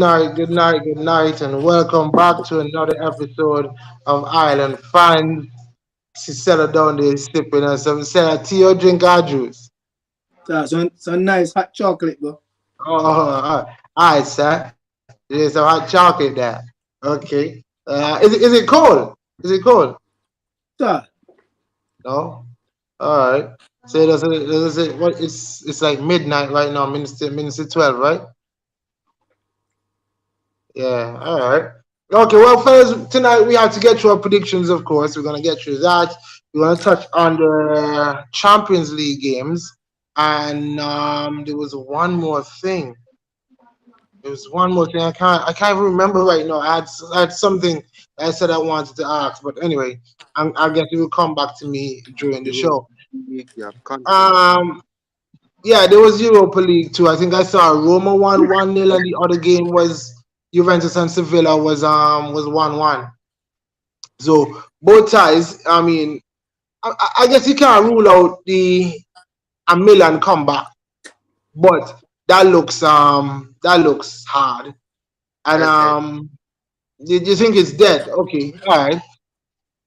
good night, and welcome back to another episode of Island Fans. She settled down there sipping on some set tea or drink our juice. Some nice hot chocolate, bro. All right, sir. There's some hot chocolate there. Okay. Is it cold? Is it cold? Sir, No. All right. So does it what it's like midnight right now, minutes 12, right? Yeah, all right. Okay, well, fellas, tonight we have to get through our predictions, of course. We're going to get through that. We're going to touch on the Champions League games. And there was one more thing. There was one more thing. I can't even remember right now. I had something I said I wanted to ask. But anyway, I guess it will come back to me during the show. Yeah, conference. Um, yeah, there was Europa League too. I think I saw Roma won 1-0, and the other game was Juventus and Sevilla was 1-1. So both ties. I mean, I guess you can't rule out the a Milan comeback, but that looks hard. And Okay. do you think it's dead? Okay, all right.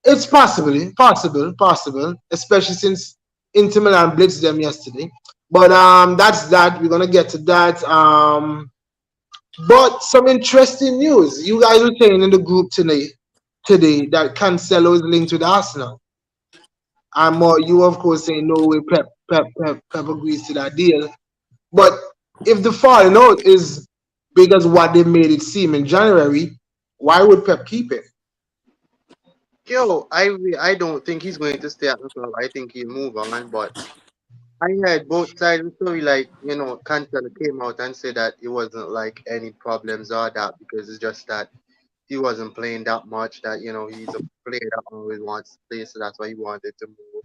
It's possible, especially since Inter Milan blitzed them yesterday. But that's that. We're gonna get to that. But some interesting news. You guys were saying in the group today that Cancelo is linked with Arsenal. And more, you of course saying no way Pep agrees to that deal. But if the falling out is big as what they made it seem in January, why would Pep keep it? Yo, I don't think he's going to stay at the club. I think he'll move on. But I heard both sides of the story. Like Cancelo came out and said that it wasn't like any problems or that because it's just that he wasn't playing that much. That he's a player that always wants to play, so that's why he wanted to move.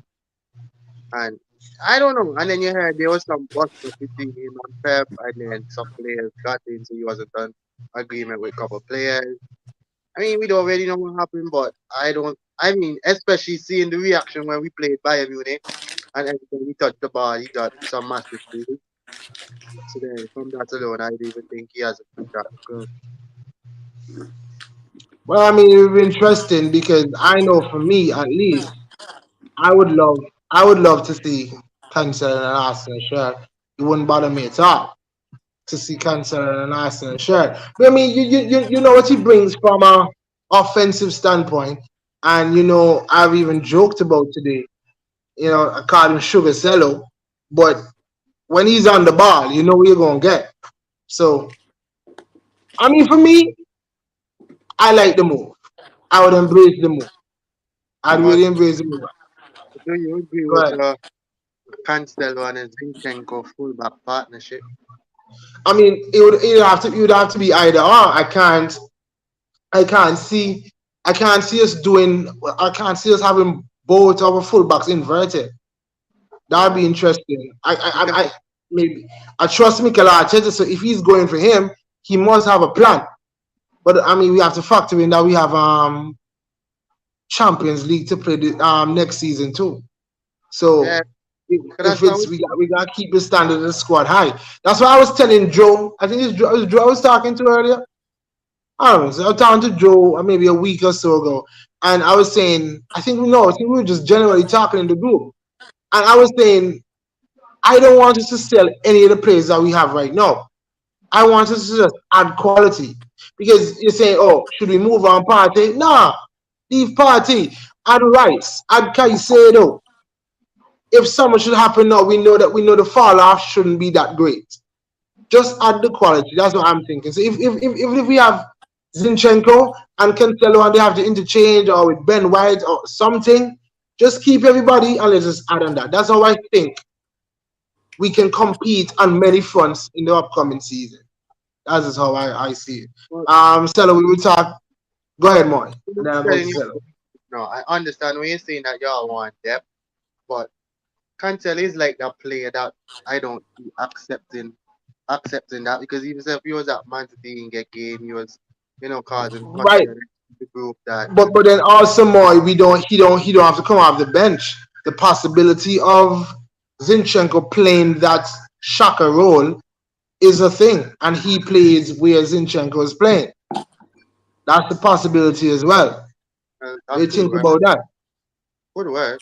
And I don't know. And then you heard there was some bust up between him and Pep, and then some players got in, so he wasn't on agreement with a couple of players. I mean, we don't already know what happened, but I don't. I mean, especially seeing the reaction when we played Bayern Munich, and every time he touched the ball, he got some massive goal. So then, from that alone, I don't even think he has a contract. Well, I mean, it would be interesting because I know for me at least, I would love I would love to see Cancelo in an Arsenal shirt. It wouldn't bother me at all to see Cancelo in an Arsenal shirt. But I mean, you know what he brings from a offensive standpoint, and I've even joked about today. I call him Sugar Cello, but when he's on the ball, you know what you're gonna get. So I mean, for me, I like the move. I would embrace the move. I'd But really embrace the move. do you agree Go with ahead. Cancelo and Zinchenko fullback partnership? I mean, it would have to be either or. I can't see us having both our fullbacks inverted. That'd Yeah. be interesting. Because I maybe I trust Mikel Arteta, so if he's going for him, he must have a plan. But I mean, we have to factor in that we have Champions League to play next season too. So yeah, if that's how it's we we gotta keep the standard of the squad high. That's what I was telling Joe. I think it was Joe I was talking to earlier. I don't know. So I was talking to Joe maybe a week or so ago, and I was saying I think we were just generally talking in the group, and I was saying I don't want us to sell any of the players that we have right now. I want us to just add quality because you're saying, oh, should we move on Party? Nah, leave Party. Add Rice. Add Caicedo. If something should happen now, we know the fall off shouldn't be that great. Just add the quality. That's what I'm thinking. So if we have Zinchenko and Cancelo and they have to interchange or with Ben White or something, just keep everybody and let's just add on that. That's how I think we can compete on many fronts in the upcoming season. That is how I see it. well, Stella, we will talk. Go ahead, Moy. And then I'll go to telling you. Stella. No, I understand when you're saying that y'all want depth, but Cancelo is like that player that I don't see accepting that because even if he was at Man City in get game, he was causing Right. question in the group that But then also Moy, we don't he don't have to come off the bench. The possibility of Zinchenko playing that shocker role is a thing, and he plays where Zinchenko is playing. That's a possibility as well. That What do you could think work. about that? Could work.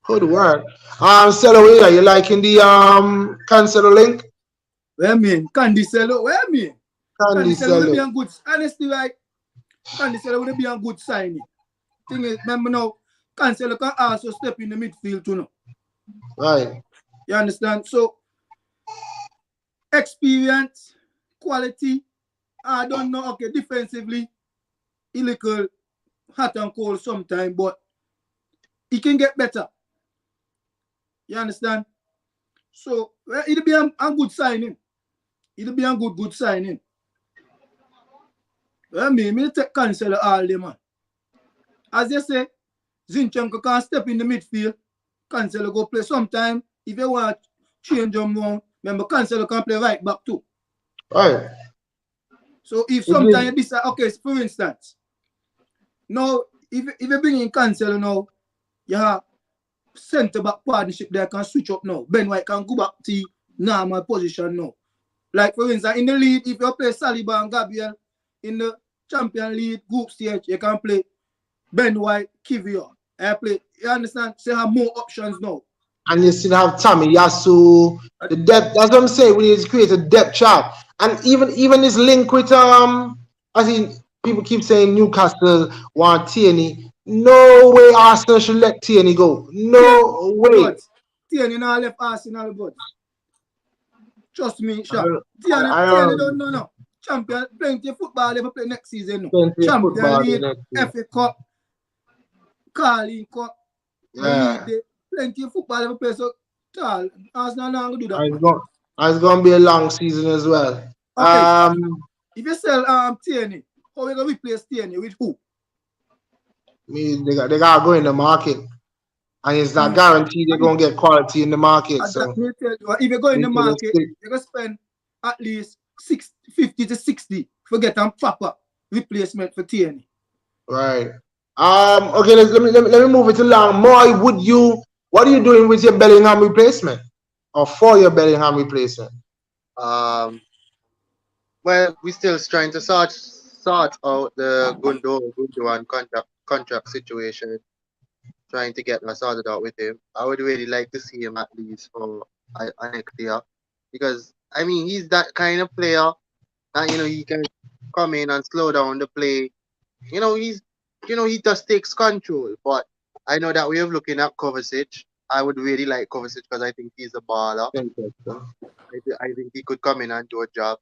Good work. Stella, you liking the Cancelo link? Where mean? Cancelo, where mean? Cancelo would be Cancelo. a good, honestly, right? Cancelo would be a good signing. Thing is, remember now, Cancelo can also step in the midfield too now. Right. You understand? So, experience, quality, I don't know, okay, defensively, he little hot and cold sometimes, but he can get better. You understand? So, it'll be a good signing. It'll be a good signing. Well, me take Cancelo all day, man. As you say, Zinchenko can step in the midfield. Cancelo go play sometime. If you want to change them around, remember Cancelo can play right back too. Right. So if sometimes you decide, okay, for instance, now if you bring in Cancelo now, you have centre back partnership there can switch up now. Ben White can go back to normal position now. Like for instance, in the league, if you play Saliba and Gabriel in the Champions League group stage, you can play Ben White, Kivior. You understand? So you have more options now. And you still have Tommy Yasu, the depth. That's what I'm saying. We need to create a depth chart. And even this link with I think people keep saying Newcastle want Tierney. No way Arsenal should let Tierney go. No way. Tierney now left Arsenal, but trust me, sure. I Tierney don't know now. Champion, plenty of football, they will play next season. Champion League, FA Cup, Carling Cup, yeah. Plenty of football, they will play. So, Arsenal now going to do that. It's going to be a long season as well. Okay. If you sell Tierney, how are you going to replace Tierney with who? They got to go in the market. And it's not guaranteed they're going to get quality in the market. So if you go in the market, you're going to spend at least 50 to 60 for getting proper replacement for Tierney. Right. Okay, let me move it along. Moy, what are you doing with your Bellingham replacement? Or for your Bellingham replacement? Well, we're still trying to sort out the Gundogan contract situation. Trying to get that sorted out with him. I would really like to see him at least for next year, because I mean he's that kind of player that he can come in and slow down the play. He just takes control. But I know that we are looking at Kovacic. I would really like Kovacic because I think he's a baller. I think he could come in and do a job.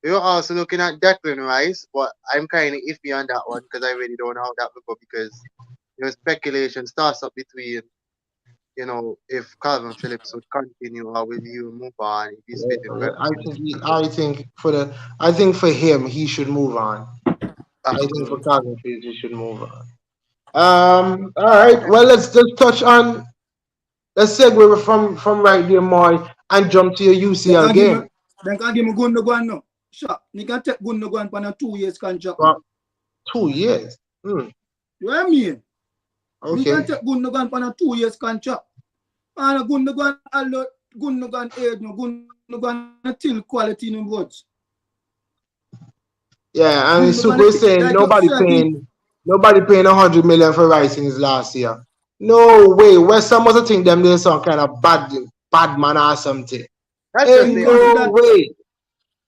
We were also looking at Declan Rice, but I'm kind of iffy on that one because I really don't know how that will go, because speculation starts up between, if Calvin Phillips would continue or will you move on if he's fitting well. I think for him he should move on. I think for Calvin Phillips he should move on. All right. Well, let's touch on. Let's segue from right there, Moy, and jump to your UCL game. Then can give me Gundogan now. Sure. You can take Gundogan for a 2 years contract. 2 years. You know what I mean? Okay. You can take Gundogan for a 2 years contract. And Gundogan age, Gundogan still quality in the words. Yeah, and Suko is saying nobody paying 100 million for Rice in his last year. No way. West Ham must think them there's some kind of bad man or something. Ain't no way.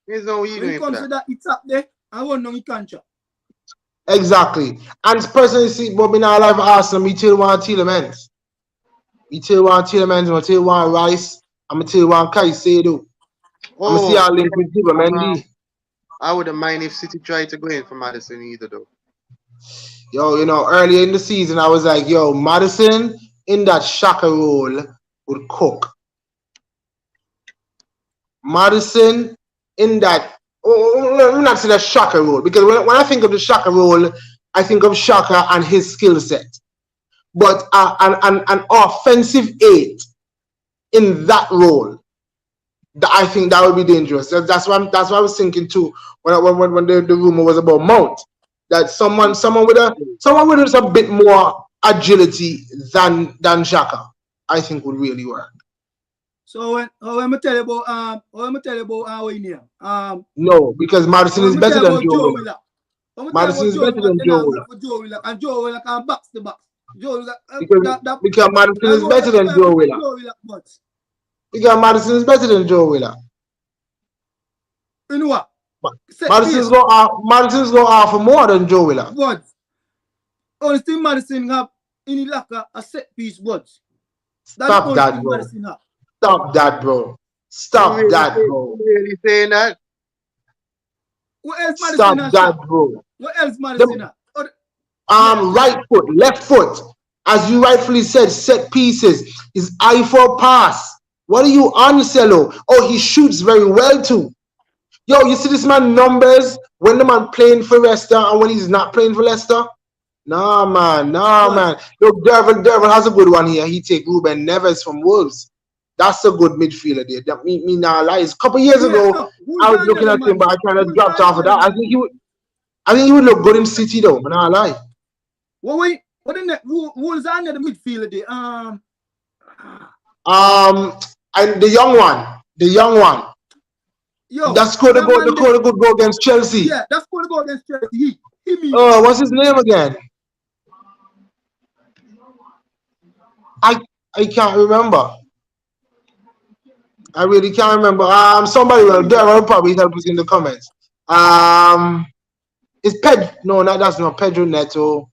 There's no way. When it comes to that, it's up there. I won't know he contract. Exactly. And personally, see, but me now live Arsenal, me still want Tielemans. Me still want Tielemans, me still want Rice, and me still want Caicedo. I'm see how link with Mendy. I wouldn't mind if City tried to go in for Maddison either, though. Yo, earlier in the season, I was like, yo, Maddison in that Xhaka role would cook. Maddison in that, let me not say that Xhaka role, because when I think of the Xhaka role, I think of Xhaka and his skill set. But an offensive 8 in that role, I think that would be dangerous. That's what I was thinking too when the rumor was about Mount. That someone with just a bit more agility than Xhaka, I think would really work. So when I tell you about when I tell you about what you name No, because Madison is when I better tell you than about Joe Joe Willer. Willock, when I tell you Madison about is Joe better Willock, than then Joe I go Willer. for Joe Willock, and Joe Willock can box the box. Joe Willock Because Madison I is go better look than for Joe Willer. Joe Willock, but Because Madison is better than Joe Willer. you know what? Set Madison's piece, go offer more than Joe Willer. but only thing Madison have in the locker a set piece, but that's the Stop only that, thing bro. Madison have. Stop that, bro. You Stop really, that, say, bro. you really saying that? What else Stop Madison has, that, shot? bro. What else The, Madison have? Yeah. right foot, left foot, as you rightfully said, set pieces. His eye for pass. What are you on, Cello? Oh, he shoots very well too. Yo, you see this man numbers when the man playing for Leicester and when he's not playing for Leicester? Nah, man. Look, Dervin has a good one here. He take Ruben Neves from Wolves. That's a good midfielder there. That me now lies. A couple years ago, No, I was looking at him, but I kind of dropped off of that. I think he would look good in City though. Man, I lie. What in the Wolves are the midfielder there? And the young one, Yo, that scored a good goal against Chelsea. Yeah, that's going to go against Chelsea. What's his name again? I can't remember. I really can't remember. Somebody will probably help us in the comments. It's that's not Pedro Neto.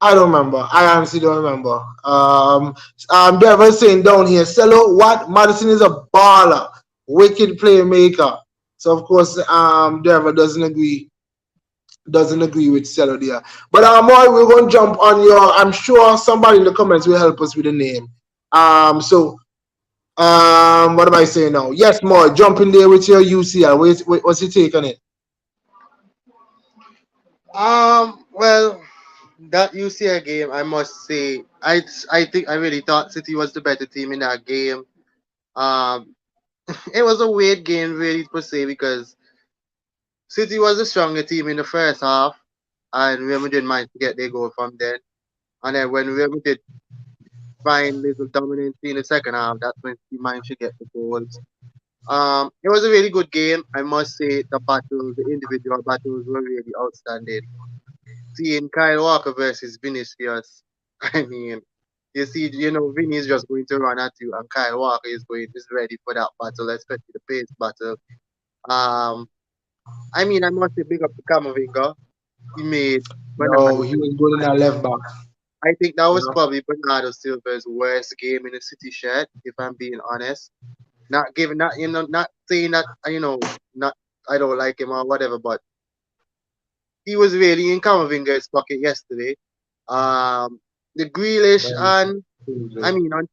I don't remember. I honestly don't remember. Devin's saying down here, Cello, what? Madison is a baller, wicked playmaker. So of course, Devin doesn't agree with Cello there. But Moy, we're going to jump on your. I'm sure somebody in the comments will help us with the name. What am I saying now? Yes, Moy, jump in there with your UCL. What's your take on it? Well, that UCL game, I must say, I think I really thought City was the better team in that game. It was a weird game, really, per se, because City was the stronger team in the first half, and Real Madrid managed to get their goal from then. And then when Real Madrid find little dominance in the second half, that's when City managed to get the goals. It was a really good game. I must say the individual battles were really outstanding. Seeing Kyle Walker versus Vinicius, I mean, you see, Vinny is just going to run at you, and Kyle Walker is ready for that battle, especially the pace battle. I mean, I must say big up to Camavinga. He made. He was good in that left back. I think that was probably Bernardo Silva's worst game in the City shirt, if I'm being honest. Not saying that not I don't like him or whatever, but he was really in Camavinga's pocket yesterday. The Grealish on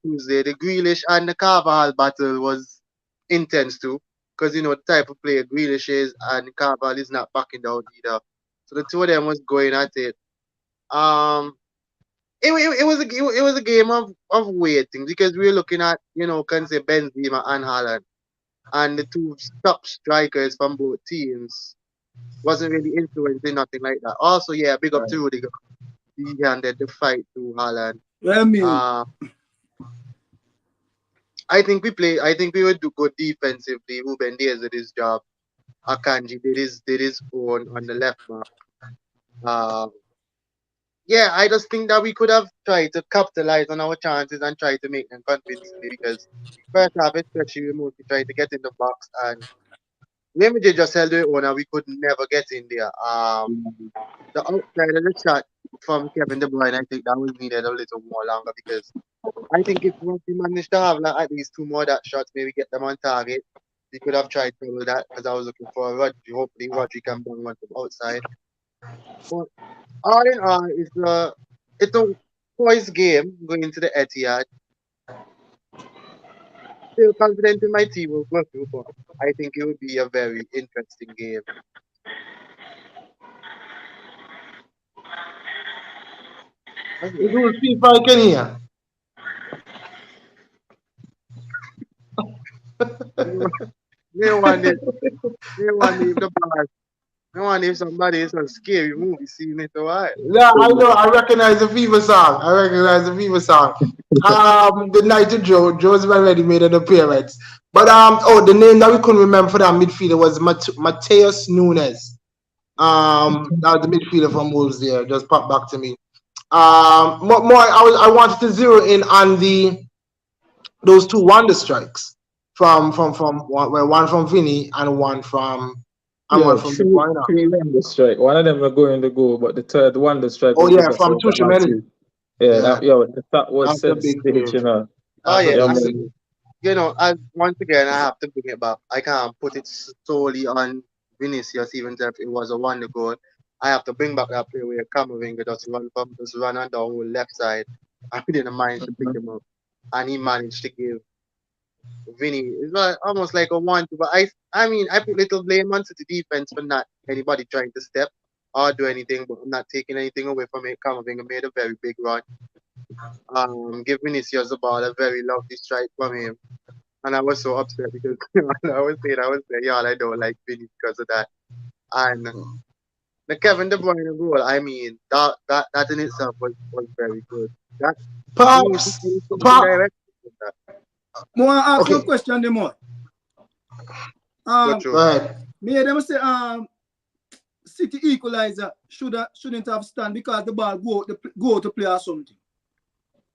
Tuesday, the Grealish and the Carvajal battle was intense too, because the type of player Grealish is, and Carvajal is not backing down either. So the two of them was going at it. It was a game of waiting, because we were looking at can say Benzema and Haaland, and the two top strikers from both teams wasn't really influencing nothing like that. Also, yeah, big up to Rudiger. He handed the fight to Haaland. I think we would do good defensively. Ruben Dias did his job. Akanji did his own on the left back. Yeah, I just think that we could have tried to capitalize on our chances and try to make them convincingly, because first half especially we mostly tried to get in the box, and Real Madrid just held their own and we could never get in there. The outside of the shot from Kevin De Bruyne, I think that was needed a little more longer, because I think if once we managed to have at least two more that shots, maybe get them on target, we could have tried to do that, because I was looking for Rodri. Hopefully Rodri can bring one from outside. But all in all, it's a twice game going into the Etihad. Still confident in my team will go through, but I think it would be a very interesting game. You do see if I can hear. They want the bars. I wonder if somebody is a scary movie seen it a while. Yeah, I know. I recognize the Fever song. I recognize the Fever song. Good night to Joe. Joe's already made an appearance. But oh, the name that we couldn't remember for that midfielder was Mateus Nunes. That was the midfielder from Wolves there. Just popped back to me. More. I wanted to zero in on those two wonder strikes from one from Vinny and one from Yeah, De Bruyne. three wonder strike. One of them were going to go, but the third wonder strike Oh was yeah, because from of the Tuchemeni. Yeah, Yeah. that was That's a set big stage, save. you know. Oh That's a yeah, big Yeah, save. man. you know, as once again, I have to bring it back. I can't put it solely on Vinicius, even if it was a wonder goal. I have to bring back that play where Camavinga just run on the whole left side. I didn't manage to pick him up, and he managed to give Vinny. It's almost like a one. But I mean, I put little blame on City defense for not anybody trying to step or do anything, but I'm not taking anything away from it. Camavinga made a very big run. Give Vinicius the ball, a very lovely strike from him. And I was so upset because I was saying, y'all, I don't like Vinny because of that. And the Kevin De Bruyne goal, I mean, that in itself was very good. That means he Pops, can change the Pop. direction of that. I want to ask Okay. one question, them more. Go Um, through. Go ahead. me and them say City equalizer shouldn't have stand because the ball go to play or something.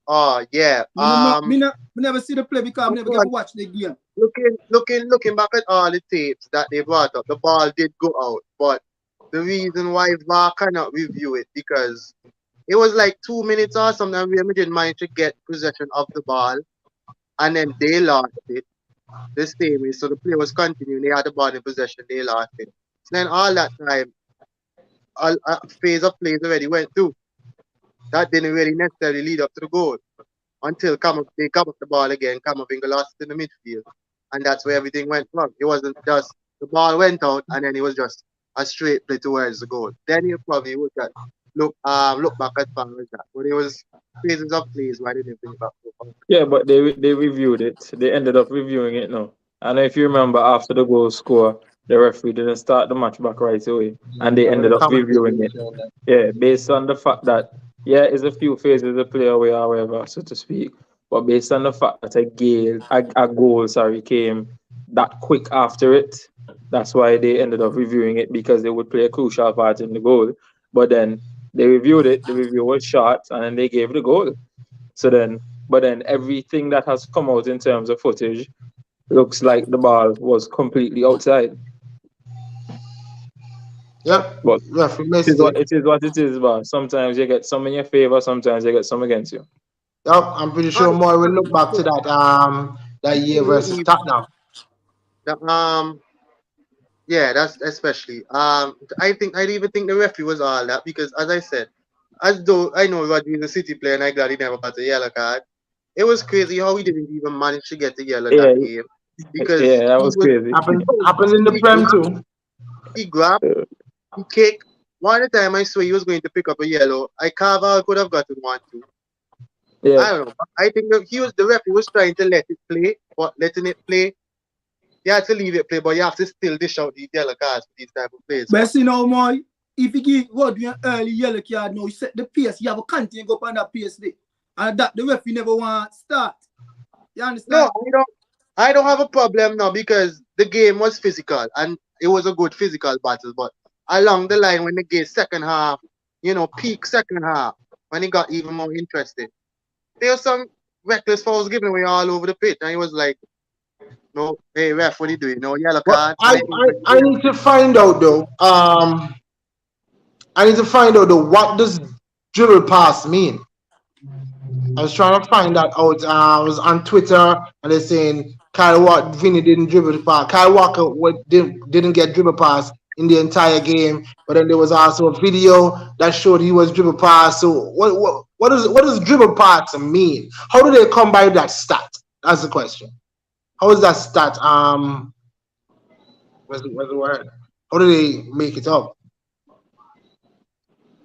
Oh yeah. Me never see the play because I never get to watch the game. Looking back at all the tapes that they brought up, the ball did go out. But the reason why VAR cannot review it because it was like 2 minutes or something. And Real Madrid managed to get possession of the ball, and then they lost it. The same way, so the play was continuing. They had the ball in possession, they lost it. So then all that time, a phase of plays already went through. That didn't really necessarily lead up to the goal until they come up the ball again. Camavinga lost it in the midfield, and that's where everything went wrong. It wasn't just the ball went out and then it was just a straight play towards the goal. Then you probably would get look back as far as that. But it was phases of plays why they didn't bring it back so far. Yeah, but they reviewed it. They ended up reviewing it now. And if you remember, after the goal score, the referee didn't start the match back right away, and they I'm ended gonna up comment reviewing it. Yeah, based on the fact that it's a few phases of play away, however, so to speak. But based on the fact that a goal, came that quick after it, that's why they ended up reviewing it because they would play a crucial part in the goal. But then they reviewed it. The review was short, and then they gave the goal. But then everything that has come out in terms of footage looks like the ball was completely outside. Yep. But Referee it missed is what it. it is, but sometimes you get some in your favor, sometimes you get some against you. Yep. I'm pretty sure more will look back to that year versus Tottenham. Yeah, that's especially. I even think the referee was all that because, as I said, as though I know Rodri is a City player and I glad he never got a yellow card. It was crazy how he didn't even manage to get a yellow that game because that was crazy. Happens in the Prem too. He grabbed, he kicked. One of the time I swear he was going to pick up a yellow. Carvalho could have gotten one too. Yeah. I don't know. I think the referee was trying to let it play, but letting it play. You have to leave it play, but you have to still dish out the yellow cards for these type of plays. But see now, more if you give Rodri an early yellow card now, you set the pace, you have a continue go on that pace there. And that the referee never want to start. You understand? No, I don't have a problem now because the game was physical and it was a good physical battle. But along the line, when the game second half, peak second half, when it got even more interesting, there was some reckless fouls given away all over the pitch, and he was like, "No, hey ref, what are you doing? No yellow card." I need to find out though. I need to find out though, what does dribble pass mean? I was trying to find that out. I was on Twitter and they're saying Vinny didn't dribble pass. Kyle Walker didn't get dribble pass in the entire game, but then there was also a video that showed he was dribble pass. So what does dribble pass mean? How do they come by that stat? That's the question. How is that stat? What's the word? How do they make it up?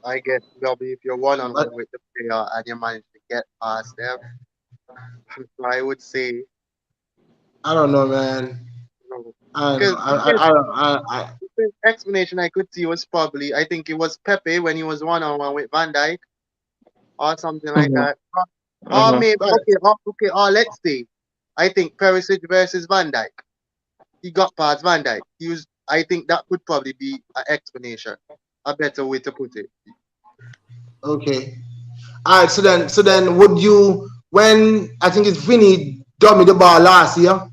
I guess probably if you're one-on-one with the player and you manage to get past them, so I would say. I don't know, man. No. I only explanation I could see was probably, I think it was Pepe when he was one-on-one with Van Dijk or something like Mhm. that. Or Mhm. maybe, Right. or let's say, I think Perisic versus Van Dijk. He got past Van Dijk. I think that could probably be an explanation, a better way to put it. Okay. All right. So then, would you, when I think it's Vinny dummy the ball last year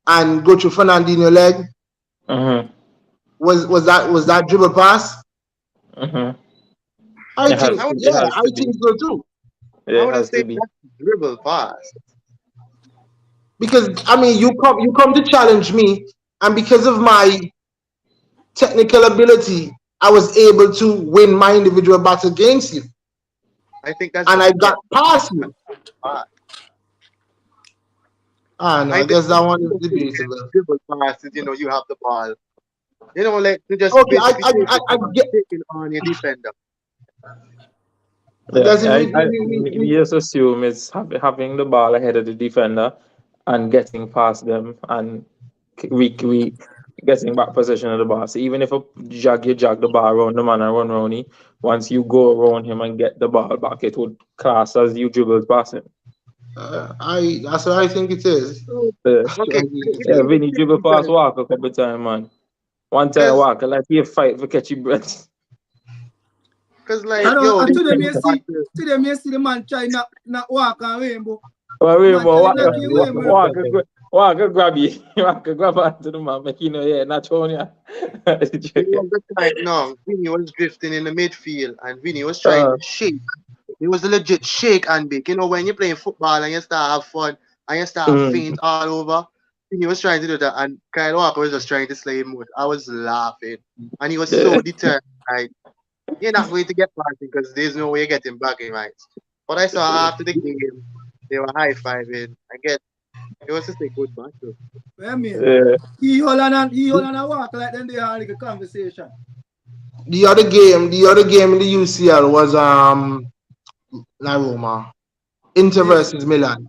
and go to Fernandinho leg, Mhm. was that dribble pass? Mhm. I It think, has I to. would, It yeah, has I to be. think so too. I Yeah, it wouldn't has say to be. that's dribble pass. Because I mean, you come to challenge me, and because of my technical ability, I was able to win my individual battle against you, I think that's and just I got past that's you. pass. No, I I think guess that one is debatable. dribble pass is, you have the ball. Like to just Okay, basically I get. taking on your defender. I Yeah, guess if we just assume it's having the ball ahead of the defender and getting past them and we getting back possession of the ball. So even if you jog the ball around the man and run round him, once you go around him and get the ball back, it would class as you dribbled past him. that's what I think it is. Yeah, Okay, yeah, Vinny dribble past Walker a couple of times, man. One time because Walker like he fight for catchy breath. like I know, yo, and this today is me see, today me see the man try not walk on rainbow. Well, The wait, man but tell him knock him rainbow. Walker grab you. Walker grab onto the man, make you know, yeah, not on ya. it was the time no, Vinny was drifting in the midfield and Vinny was trying to shake. It was a legit shake and bake. When you're playing football and you start have fun and you start faint all over, Vinny was trying to do that and Kyle Walker was just trying to slay him with. I was laughing. And he was so determined, like, you're not going to get past him because there's no way you're getting back in, right? But I saw after the game, they were high-fiving. I guess it was just a good match. I mean, Yeah. he hold on and walk like then they had like a conversation. The other game in the UCL was La Roma, Inter versus Milan.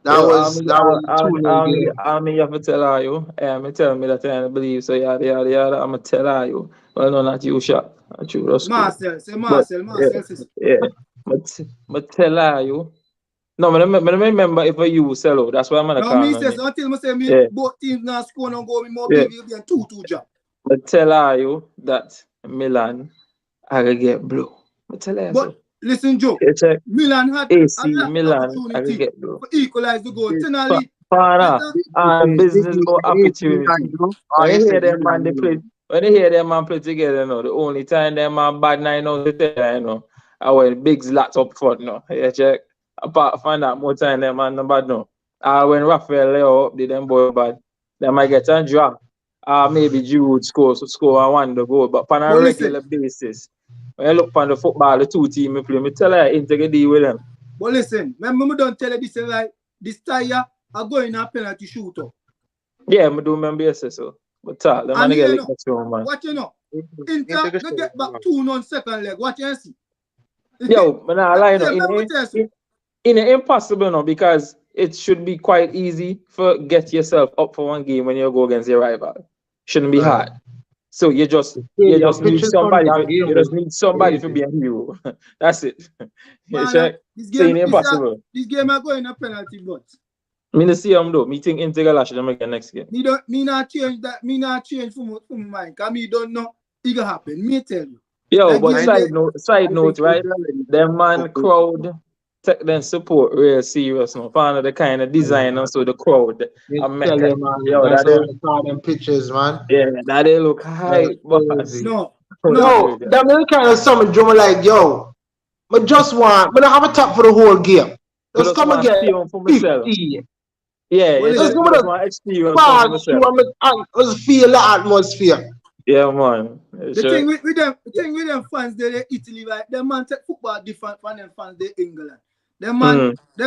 That was 2-0 game. You have to tell you. Tell me that I don't believe so. Yada. I'm gonna tell you. Well, no, not you, shot. Not you, that's cool. Marcel But says, yeah. But tell you. No, I remember if you sell out. That's why I'm gonna no, call me on says me. until me say me Yeah. both teams now score and go, me more Yeah. believe you 2-2 job. But tell you that Milan are gonna get blue. But tell you But so. listen, Joe, Yeah, check. Milan had AC a lot of Milan are opportunity gonna get blue. to equalize the goal. Tenali, Father, and business or opportunity. When you hear them man they play, when you hear them man play together, you know, the only time them man bad 9 out of 10, you know, I when big lots up front, no. Yeah, check. Apart from that, more time them man no bad no. When Rafael Leo up, them boy bad, they might get a draw. Maybe Jude score and one the goal, but on a But listen. regular basis, when you look on the football, the two team play, me tell you, integrate deal with them. But listen, remember me don't tell you this like this tire are going a penalty shooter. Yeah, I do remember you say so. But the man And get you like that show, man. what you know? Inter they get back 2 on second leg. What you see? Yo, man, I lie no. Yeah, In impossible no, because it should be quite easy for get yourself up for one game when you go against your rival. Shouldn't be hard. So you just need somebody. You just need somebody to be a hero. That's it. Man, check. this So game, impossible. this game are going a penalty, but Me no see though. Me think Integral should make the next game. me not change that. Me not change for my mind. Cause me don't know it gonna happen. Me tell you. Yo, Like but side note, right? Them man crowd take them support real serious now. Find the kind of design and so the crowd. Tell you, man, Yo, that's that all I saw them pictures, man. yeah, that they look high. Crazy. No. No, them really kind of summon drummer like, yo, but just want, but I have a top for the whole game. Just come and get 50. Yeah, Well, just come and want experience pass for myself. through and just feel the atmosphere. Yeah, man. The thing with them fans they Italy, right? Them man take football different from them fans they England. Them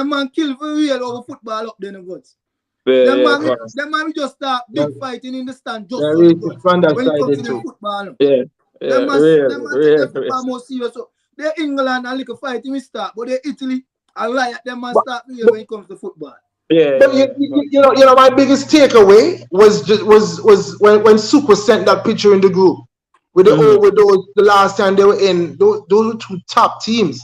man kill for real over football up there in the guts. Them man we just start big fighting in the stand just for the guts. When it comes to the football. Yeah. Them man take the football more serious. So they England and little fighting we start, but they Italy I lie at them man start real when it comes to football. Yeah, But yeah. you know, my biggest takeaway was just was when Super sent that picture in the group with Mhm. with those the last time they were in those were two top teams.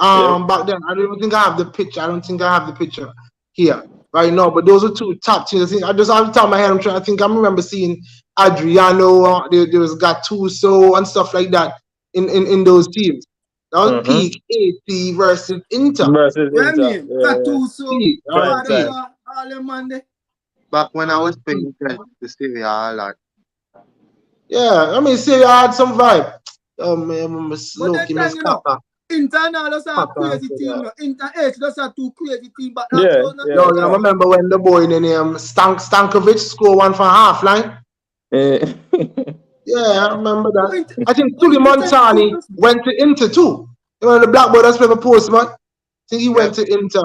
Yep. Back then I don't think I have the picture. I don't think I have the picture here right now. But those were two top teams. I think I just off the top of my head I'm trying. I think I remember seeing Adriano. There was Gattuso and stuff like that in those teams. That was Mm-hmm. peak AC versus Inter. Versus What I Inter. mean? Yeah. Gattuso, Peak, all right, Prime peak. time. Guardiola, all them man there. Back when I was Peak. paying attention to Serie A a lot. Yeah, I mean, say I had some vibe. Oh man, Miss But that Loki, time, Miss you know, Kappa. Inter now just a Kappa crazy answer team. that. No. Inter H just a two crazy team, but that Yeah, was not yeah, Yo, I Inter. yeah. remember when the boy in the name Stankovic scored one for half line. Eh, Yeah, I remember But that. Inter, I think but Tuli Inter sent two Montani plus. went to Inter too. You know, the black boy that's playing for Postman. I think he went Yep. to Inter.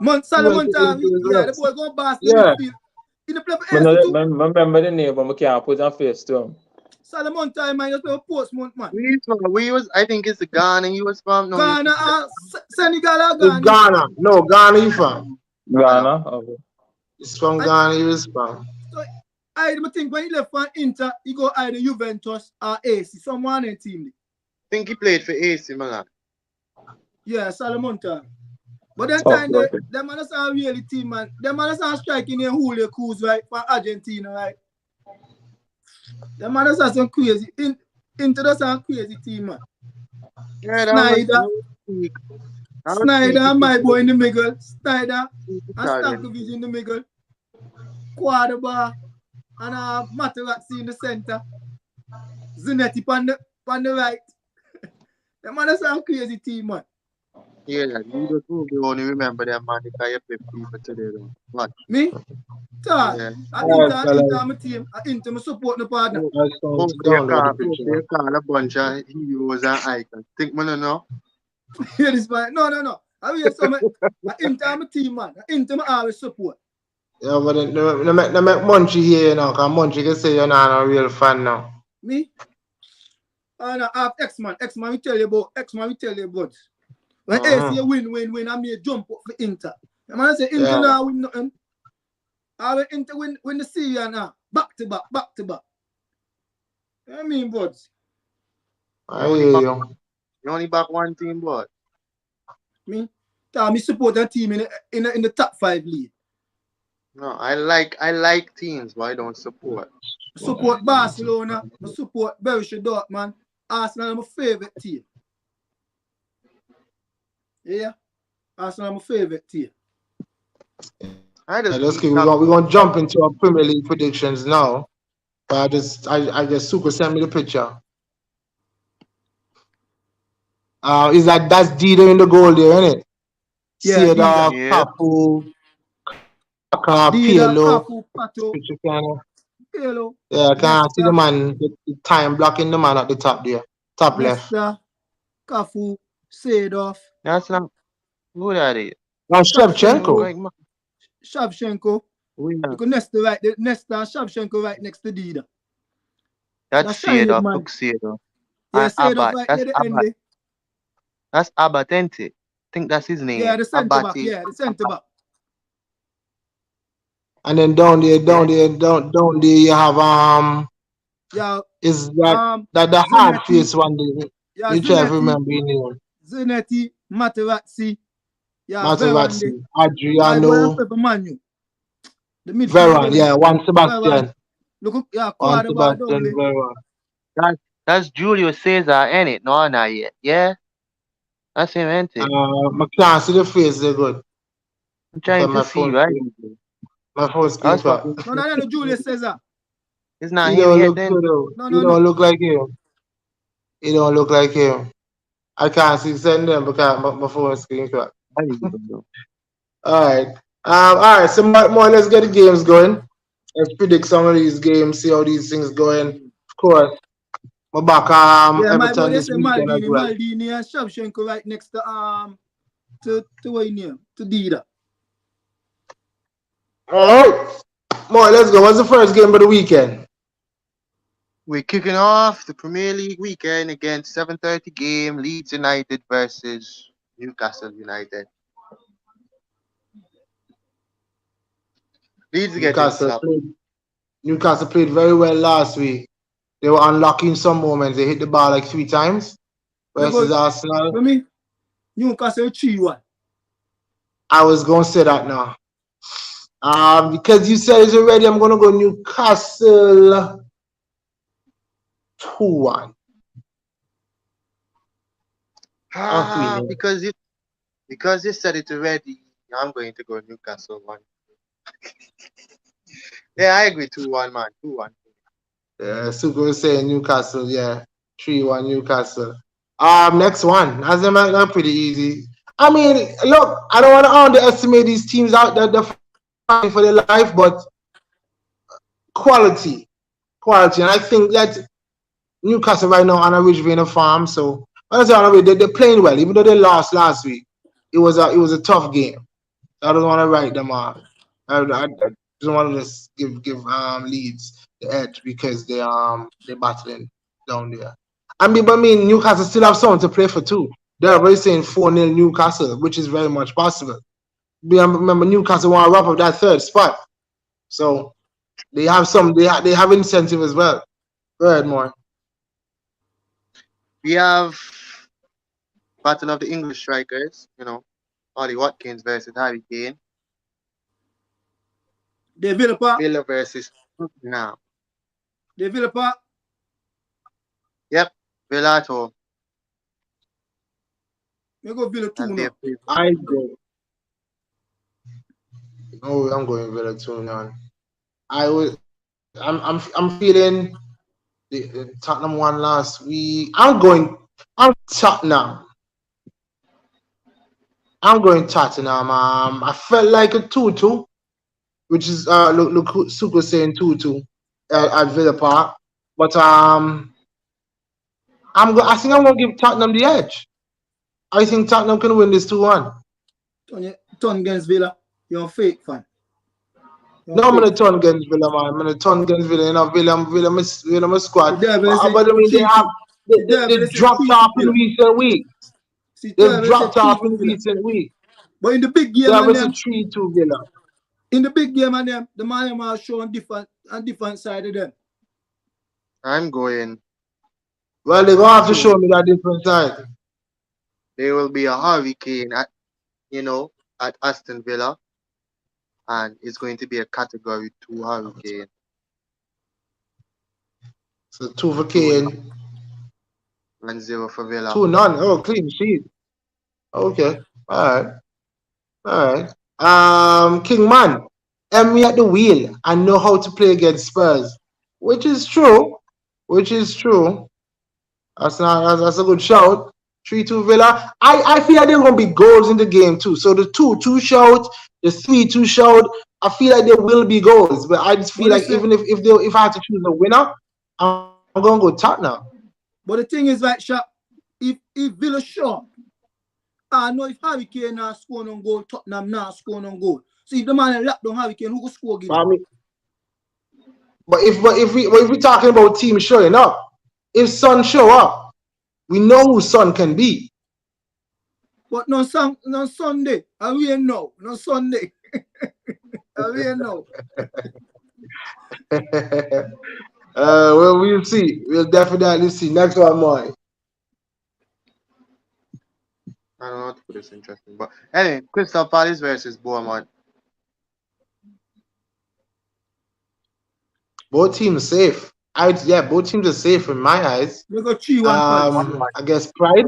He went to Salomon, Inter as yeah, the well. boy go pass the Yeah. midfield. In the play for but AC too. remember the name, but I can't put a face to him. Salomon man, just play for Portsmouth, man. We was I think it's the Ghana he was from. No, he was Ghana, Senegal or It's Ghana. Ghana. No, Ghana he from. Ghana. Ghana. Okay. He's from And Ghana, he was from. so I think when he left for Inter, he go either Juventus or AC, someone in team. I think he played for AC Milan. Yeah, Salomon time. But then Oh, time okay. them man just a really team, man. Them man just a striking in Julio Cruz, right, for Argentina, right? Them man just a some crazy Inter just a crazy team, man. Yeah, Snyder, peak. That was Snyder, peak. my boy in the middle. Snyder and Italian. Stankovic in the middle. Quadaba and Materazzi in the center. Zanetti on the right. Them man just a crazy team, man. Yeah, you just only remember them man because you play FIFA today though. What? Me? Talk. Yeah. I All right, Inter, fellas. my team. I Inter, my support the partner. Oh, Let's go oh, to they download the call, picture. they call a bunch of heroes and icons. Think man know? Hear this, man. No. I hear some. I Inter, my team, man. I Inter, my always support. Yeah, but then no make Munchie here, you know, because Munchie can say you're not a real fan now. Me? And I have X-Man. X-Man, we tell you about. When AC win, I may jump up for Inter. The man say Inter now win nothing. I will Inter win the Serie now. Back to back. I mean, buds. I hear you. You only back one team, but Me support that team in the top 5 league. no, I like teams, but I don't support. Support Barcelona. I support Borussia Dortmund. Arsenal is my favorite team. Yeah, Arsenal is my favorite team. I Yeah, just we're gonna jump into our Premier League predictions now. But I just Suka sent me the picture. Is that's Dida in the goal there, isn't it? Yeah, Cedar, Dida. Kapu, Kaka, Dida, Pirlo. Cafu, Pato, Picture kinda. Pirlo, Yeah, I can't see the Nesta, man, the time blocking the man at the top there. Top left. Nesta, Cafu, Seedorf, that's not who that is. Now Shevchenko. Shevchenko. Shavchenko. Yeah. You can Nesta and Shavchenko right next to Dida. That's shiny Seedorf. man. Look Seedorf. Yeah, And Seedorf Abbat. right That's near the end Abbat. there. That's Abbat, ain't it? I think that's his name. Yeah, the centre back. Abati. Yeah, the centre back. And then down there, you have Yeah, is that the Zanetti. hard face one there. Yeah, You try to Zanetti, remember your name. Zanetti, Materazzi. Yeah, Materazzi, Verandi. My boy Adriano, play for Manu. The midfield. Veron, yeah, Juan Sebastian. Look, yeah, Juan Quadaba down Sebastian, there. Veron. That's Julio Cesar, ain't it? No, not yet. Yeah? That's him, ain't it? I can't see the face, they're good. I'm trying my to see, phone right? screen- My phone screen That's what cracked. No, Julius Caesar. it's not He him don't yet look then. good though. No, He no, don't no. look like him. He don't look like him. I can't see send them because my phone screen cracked. I don't even know. Alright. Alright, so more let's get the games going. Let's predict some of these games, see how these things going. Of course. We're back Yeah, my boy, Everton they this say weekend as well. Maldini and Shavchenko right next to what you name? To Dida. Alright. More, let's go. What's the first game of the weekend? We're kicking off the Premier League weekend against 7:30 game, Leeds United versus Newcastle United. Leeds getting slapped. Newcastle played very well last week. They were unlucky in some moments. They hit the ball like 3 times versus Arsenal. For me, Newcastle 3-1. I was going to say that now. Because you said it already, I'm going to go Newcastle 2-1. Because you said it already, I'm going to go Newcastle 1. Yeah, I agree. 2-1, man. 2-1. Yeah, Suko was saying Newcastle, yeah. 3-1 Newcastle. Next one. That's pretty easy. I mean, look, I don't want to underestimate these teams out there. They're fighting for their life, but quality. And I think that Newcastle right now on a rich vein of farm. So they're playing well, even though they lost last week. It was a tough game. I don't want to write them off. I just want to just give Leeds the edge because they're battling down there. I mean, Newcastle still have someone to play for too. They're already saying 4-0 Newcastle, which is very much possible. Remember, Newcastle want to wrap up that 3rd spot, so they have they have incentive as well. Go ahead, more. We have Battle of the English Strikers. Ollie Watkins versus Harry Kane. The Villa Park. Villa versus now. The Villa Park. Yep, Villa at home. We go Villa 2 now. I go. No, I'm going Villa 2 now. I'm feeling the Tottenham won last week. I'm Tottenham. I felt like a 2-2, which is look Suko saying 2-2 at Villa Park. But I think I'm gonna give Tottenham the edge. I think Tottenham can win this 2-1. Turn against Villa. You're a fake fan. No, I'm gonna turn against Villa, man. I'm gonna turn against Villa. Villa, my squad. But I mean, they dropped off in recent weeks. They've dropped off in recent weeks. But in the big game, that was a 3-2 Villa. In the big game, and the man are showing different side of them. I'm going. Well, they're gonna have to show me that different side. There will be a hurricane at Aston Villa, and it's going to be a Category 2 hurricane. So 2 for Kane. 1-0 for Villa. 2-0. Oh, clean sheet. Okay. All right. King Man, Emery at the wheel and know how to play against Spurs, which is true. That's a good shout. 3-2 Villa. I feel like there are gonna be goals in the game too. So the 2-2 shout, the 3-2 shout, I feel like there will be goals. But I just feel like even if I had to choose a winner, I'm gonna go Tottenham. But the thing is, like, if Villa shot, I know if Harry Kane not scoring on goal, Tottenham not scoring on goal. So if the man locked down Harry Kane, who will score again? But if we're talking about team showing up, if Son show up, we know who Son can be. But no Sunday. I really know. No Sunday. I really know. Well, we'll see. We'll definitely see. Next one, Moy. I don't know how to put this interesting, but anyway, Crystal Palace versus Bournemouth. Both teams safe. Both teams are safe in my eyes. We got 3-1 Palace. I guess Pride.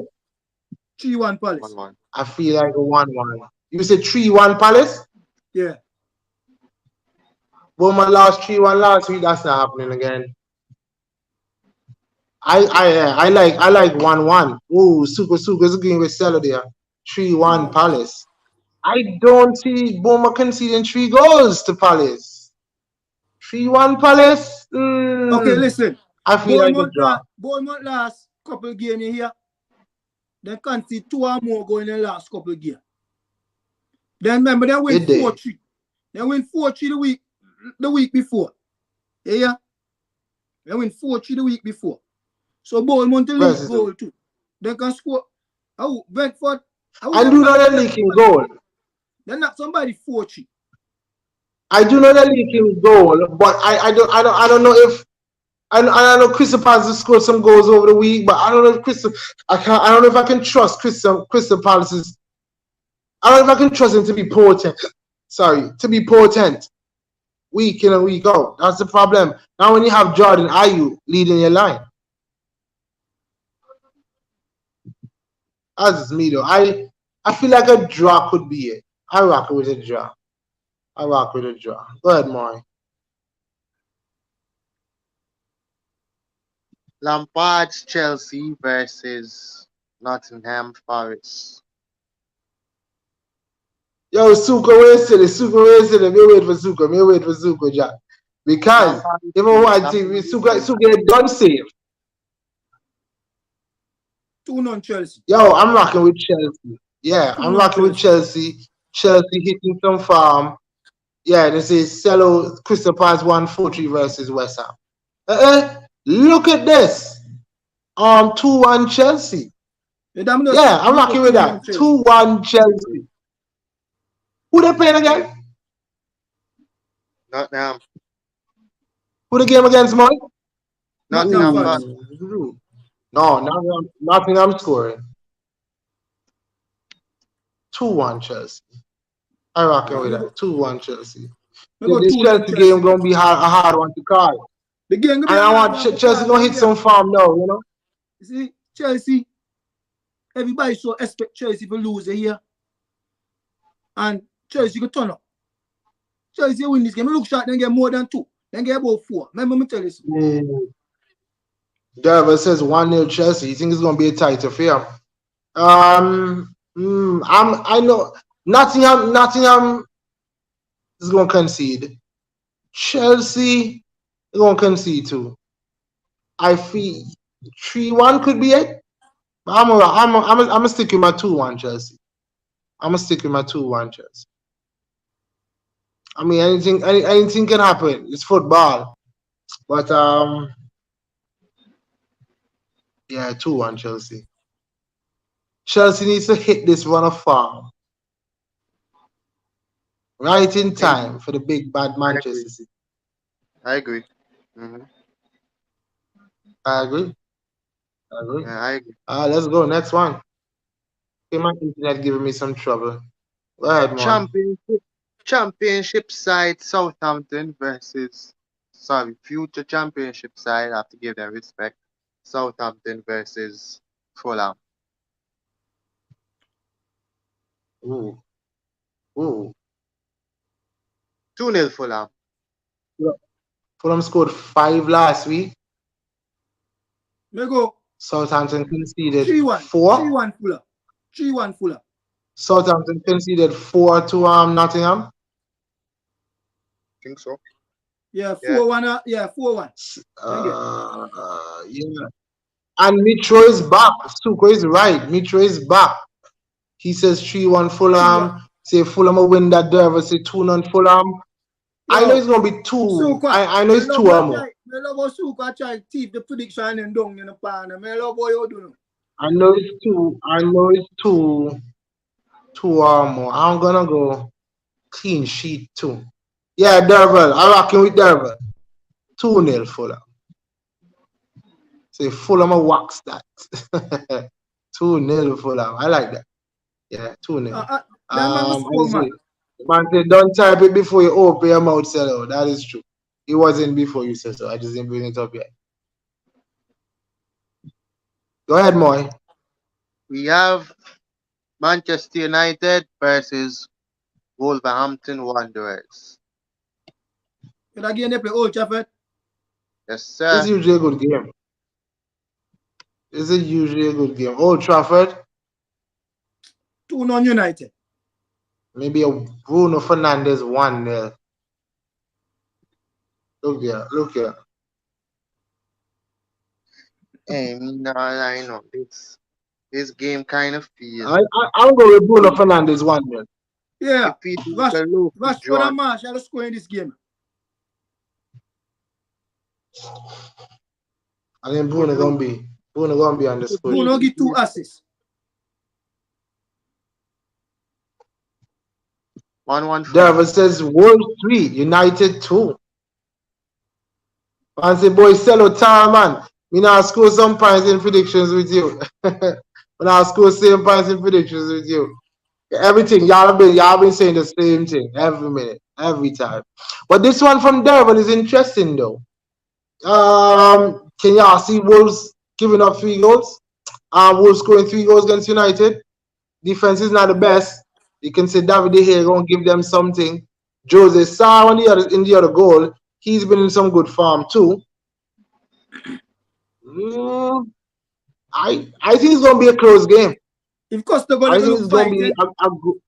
3-1 Palace. 1-1. I feel like a 1-1. You said 3-1 Palace? Yeah. Bournemouth lost 3-1 last week. That's not happening again. I like 1-1. Ooh, Suko's agreeing with Stella there. 3-1 Palace. I don't see Bournemouth conceding 3 goals to Palace. 3-1 Palace. Okay, listen. I feel like a draw. Bournemouth last couple of games here. They concede 2 or more goals in the last couple of games. Then remember they win 4-3. They win 4-3 the week before. Yeah. They win 4-3 the week before. So Bournemouth to leak goal too. They can score. Oh, Brentford. I do not leaking goal. They knock somebody 4-3. I do know they're leaking goal, but I don't know if I know Crystal Palace has scored some goals over the week, but I don't know if I don't know if I can trust Crystal Palace's. I don't know if I can trust him to be potent. Sorry, to be potent week in and week out. That's the problem. Now when you have Jordan Ayew leading your line. That's me though. I feel like a draw could be it. I rock with a draw. Go ahead, Maury. Lampard's Chelsea versus Nottingham Forest. Yo, Suka wasted it. Me wait for Suka, Jack. Because even one thing, Suka done save. 2-0 Chelsea. Yo, I'm rocking with Chelsea. Yeah, I'm rocking with Chelsea. Chelsea hitting some farm. Yeah, this is Cello Crystal Palace 1-4-3 versus West Ham. Look at this. 2-1 Chelsea. Yeah, I'm rocking with that. 2-1 Chelsea. Who they playing again? Nottingham. Who the game against, Mike? Nottingham. No, Nottingham scoring. 2-1 Chelsea. I'm rocking with that. 2-1 Chelsea. This Chelsea game gonna be a hard one to call. The game and I want Chelsea gonna hit some farm now, you know. You see, Chelsea. Everybody so expect Chelsea to lose here, and Chelsea could turn up. Chelsea win this game. Look shot, then get more than 2. Then get about 4. Remember me tell you something. Derva says 1-0 Chelsea. You think it's gonna be a tight affair? I know Nottingham is gonna concede. Chelsea is gonna concede too. I feel 3-1 could be it. But I'm stick with my 2-1 Chelsea. Chelsea. I mean, anything can happen. It's football. But yeah, 2-1 Chelsea. Chelsea needs to hit this run of form right in time for the big bad Manchester City. I agree. Mm-hmm. I agree. Yeah, I agree. Let's go. Next one. Okay, my internet giving me some trouble. Go ahead, man. Championship side Southampton versus future championship side. I have to give them respect. Southampton versus Fulham. Ooh. 2-0 Fulham. Fulham scored 5 last week. Me go. Southampton conceded 3-1. 4. 3-1 Fulham. 3-1 Fulham. Southampton conceded 4 to Nottingham. I think so. Yeah, 4-1. Yeah, 4-1. Yeah. And Mitro is back. Suko is right. Mitro is back. He says 3-1 Fulham. Say Fulham will win that derby. Say 2-0 Fulham. Yo, I know it's gonna be 2. Suko, I know it's 2 or more. I love how Suko try to keep the prediction and down in the pan. I love how you do. I know it's 2. 2 or more. I'm gonna go clean sheet 2. Yeah, Derval. I'm rocking with Derval. 2-0 Fulham. Say Fulham will wax that. 2-0 Fulham. I like that. Yeah, 2-0. Man said, don't type it before you open your mouth, Cello. That is true. It wasn't before you said so. I just didn't bring it up yet. Go ahead, Moy. We have Manchester United versus Wolverhampton Wanderers. But again, they play Old Trafford. Yes, sir. It's usually a good game. Old Trafford. 2-0 United. Maybe a Bruno Fernandes 1-0. Look here. Hey, I know. This game kind of feels. I'll go with Bruno Fernandes 1-0. Yeah. Rashford and Martial score in this game. And then Bruno gonna be on the score. Bruno get 2 assists. 1-1 fight. Derva says Wolves 3, United 2. And say, boy, Cello time, man. Me now score some points in predictions with you. When I score same points in predictions with you. Everything, y'all been saying the same thing every minute, every time. But this one from Derval is interesting though. Can y'all see Wolves giving up 3 goals? Wolves scoring 3 goals against United. Defense is not the best. You can say David De Gea gonna give them something. Jose Sa in the other goal. He's been in some good form too. I think it's gonna be a close game. If Costa go I think look it's gonna be fighting,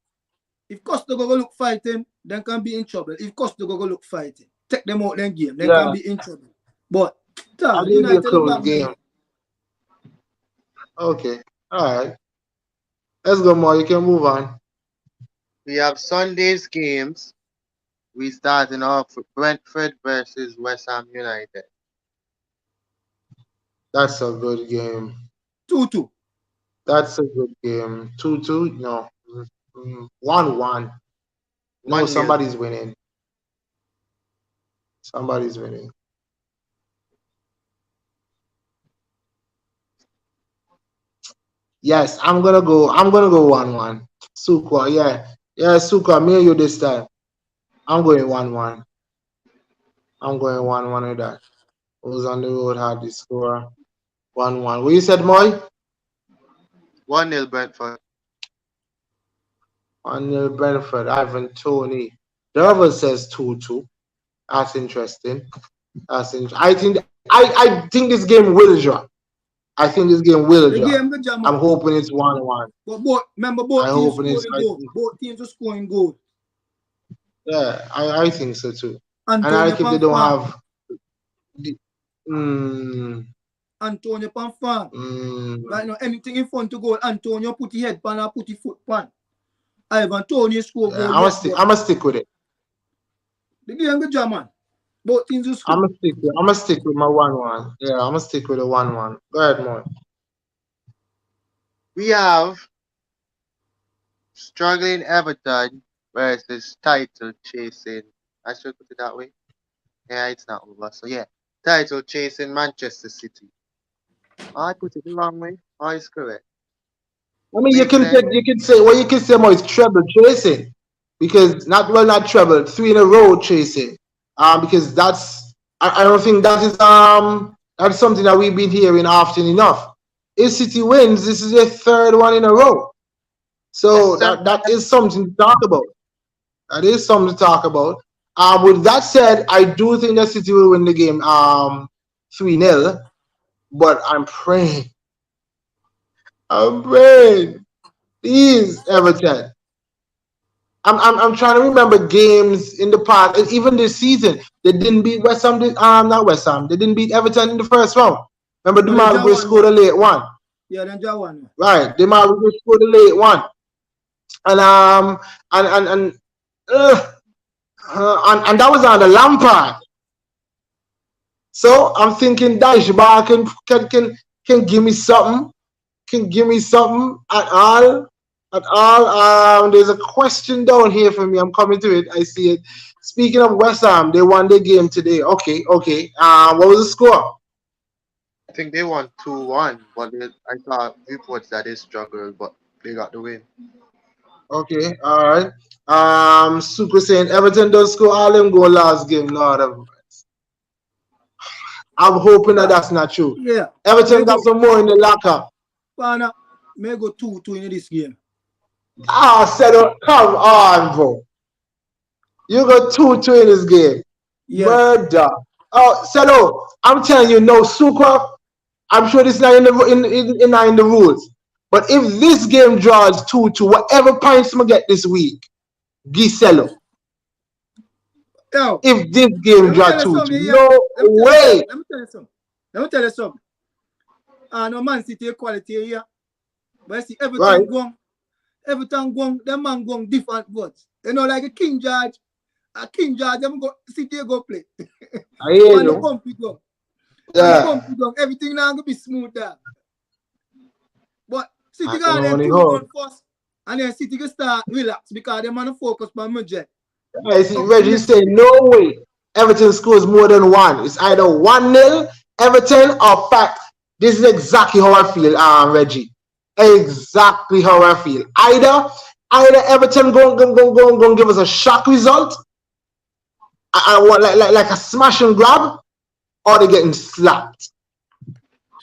if Costa go look fighting, then can be in trouble. If Costa go look fighting, take them out then game, then can be in trouble. But I think it'll be a close game. Okay, all right. Let's go, Mo. You can move on. We have Sunday's games. We starting off with Brentford versus West Ham United. That's a good game. 2-2. That's a good game. 2-2? No. 1-1. No, 1-0. somebody's winning. Somebody's winning. Yes, I'm gonna go 1-1. Sukwa, yeah. Yeah, Sukwa, me and you this time. I'm going 1-1. I'm going 1-1 with that. Who's on the road had the score? 1-1. What you said, Moy? 1-0 Brentford. 1-0 Brentford. Ivan Tony. Derval says 2-2. That's interesting. I think this game will draw. I think this game will draw. I'm hoping it's 1-1. But remember, both teams are scoring goals. Yeah, I think so too. And I think if they don't have Antonio Panfan. Right now, anything in front to goal, Antonio put his head pan or put his foot pan. Ivan Tony score goal. I'm gonna stick with it. The game go German. Both teams will score. I'm gonna stick with my 1-1. Yeah, I'm gonna stick with the 1-1. Go ahead, Mo. We have struggling Everton versus title chasing. I should put it that way. Yeah, it's not over. So yeah, title chasing Manchester City. I put it the wrong way. Oh, it's correct. I mean, you can say more. It's treble chasing because not treble, 3 in a row chasing. Because I don't think that is that's something that we've been hearing often enough. If City wins, this is their 3rd one in a row. So that is something to talk about. That is something to talk about. With that said, I do think that City will win the game 3-0. But I'm praying. Please, Everton. I'm trying to remember games in the past, even this season. They didn't beat West Ham. Not West Ham. They didn't beat Everton in the first round. Remember, Demarai scored a late one. Yeah, then draw one. Right, Demarai scored a late one, and that was on the Lampard. So I'm thinking Dyche Bar can give me something. Can give me something at all. There's a question down here for me. I'm coming to it. I see it. Speaking of West Ham, they won their game today. Okay. What was the score? I think they won 2-1, but I saw reports that they struggled, but they got the win. Okay, all right. Super saying Everton does score all them goal last game. Lord of mercy. I'm hoping that that's not true. Yeah. Everton got some more in the locker. Pana, may go 2-2 in this game. Settle. Come on, bro. You got 2-2 in this game. Yeah. Murder. Oh, Settle. I'm telling you, no, Sucre. I'm sure this is not in the rules. But if this game draws 2-2, whatever points we get this week, Giselo. Yo, if this game draws 2-2, no way. Let me tell you something. No Man City quality here. But I see everything going, them man going different words. You know, like a King George, them go City go play. I hear you. Yeah. Everything now gonna be smooth there. But City got them 2-1 first. And then City can start relax because they man focus on Madrid. I see Reggie saying, no way Everton scores more than one. It's either 1-0 Everton or fact. This is exactly how I feel, Reggie. Exactly how I feel. Either Everton go give us a shock result, like a smash and grab, or they're getting slapped.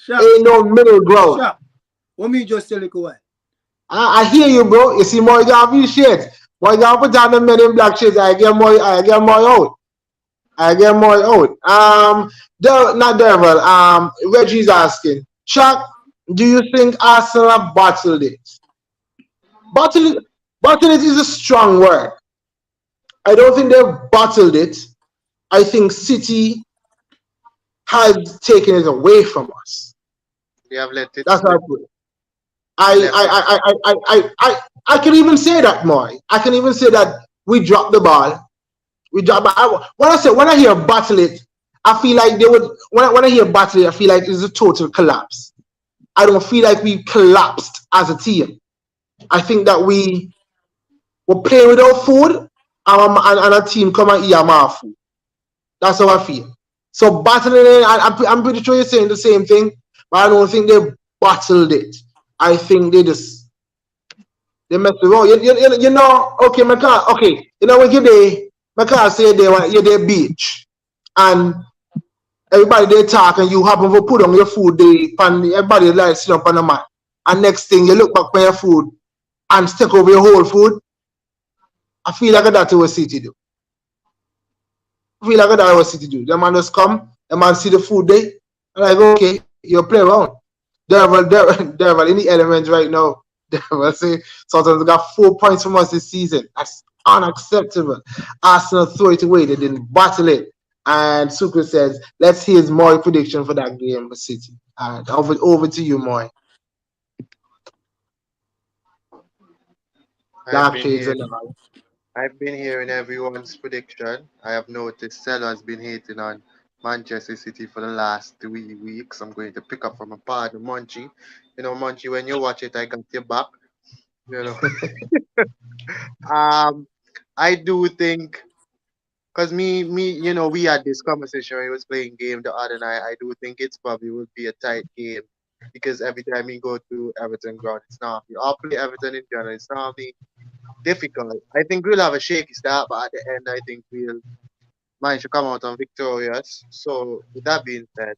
Ain't no middle ground. Sure. What me just tell you why? I hear you, bro. You see, more you got these shades. More you got put down the men in black shades. I get more out. Not Derval. Reggie's asking, Chuck, do you think Arsenal have bottled it? Bottled it is a strong word. I don't think they've bottled it. I think City has taken it away from us. They have let it. That's how I put it. I can even say that more. I can even say that we dropped the ball. When I hear battle it, I feel like they would. When I hear battle it, I feel like it's a total collapse. I don't feel like we collapsed as a team. I think that we were playing without food, and a team come and eat our food. That's how I feel. So battling it, I'm pretty sure you're saying the same thing, but I don't think they battled it. I think they messed around. You know, okay, okay. You know, when you're there, my car say you're there beach, and everybody they talk, and you happen to put on your food, everybody like sit up on the mat, and next thing you look back for your food and take over your whole food. I feel like that's what City do. The man just come, the man see the food there, and I go, okay, you play around. Derval in the elements right now. Derval say Southampton got 4 points from us this season. That's unacceptable. Arsenal throw it away. They didn't battle it. And Sucre says, let's hear his Moy prediction for that game for City. All right, over to you, Moy. I've been hearing everyone's prediction. I have noticed Selo has been hating on Manchester City for the last 3 weeks. I'm going to pick up from a partner, Munchie. You know, Munchie, when you watch it, I got your back. You know. I do think, because you know, we had this conversation when he was playing game the other night. I do think it's probably would be a tight game because every time we go to Everton ground, it's not. I'll play Everton in general. It's not difficult. I think we'll have a shaky start, but at the end, I think we'll manage to come out on victorious. So, with that being said,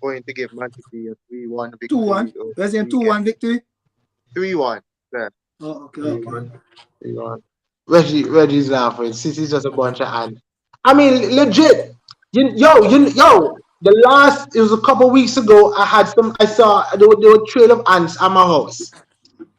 going to give Man City a 3-1 victory. 2-1? You're saying 2-1 victory? 3-1. Yeah. Oh, okay. 3-1. Reggie's laughing. City's just a bunch of ants. I mean, legit. The last, it was a couple weeks ago, I saw there were a trail of ants at my house.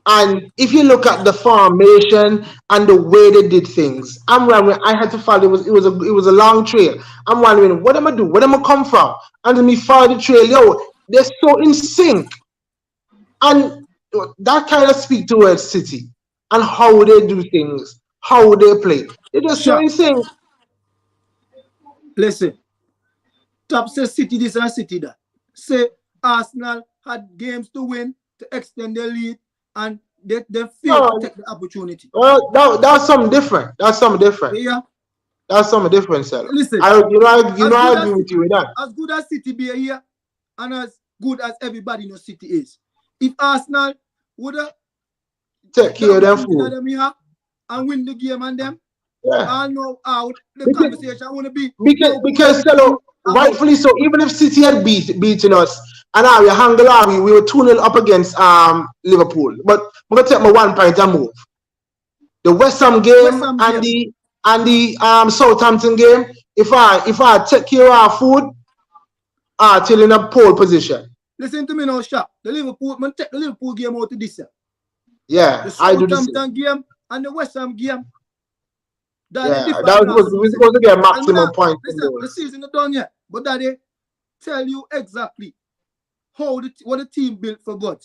And if you look at the formation and the way they did things, I'm wondering, I had to follow, it was a long trail. I'm wondering, what am I do? Where am I come from? And then me follow the trail, they're so in sync. And that kind of speaks towards City and how they do things, how they play. They're just so in sync. Listen, top say City this and City that. Say Arsenal had games to win to extend their lead. And they fail to take the opportunity. Well, that's something different. Yeah. That's something different, sir. Listen, I agree with you with that. As good as City be here, and as good as everybody knows City is, if Arsenal would have take care of them food and win the game and them, yeah. I know how the conversation want to be. Because rightfully so, even if City had beaten us, and we were 2-0 up against Liverpool. But I'm gonna take my 1 point and move. The West Ham game and the Southampton game. If I take care of our food, till in a pole position. Listen to me now, Shaq. Man take the Liverpool game out of this year. Yeah, the Southampton game and the West Ham game. That was we supposed to get a maximum point. Listen, the season is done yet, but that they tell you exactly what the team built for God.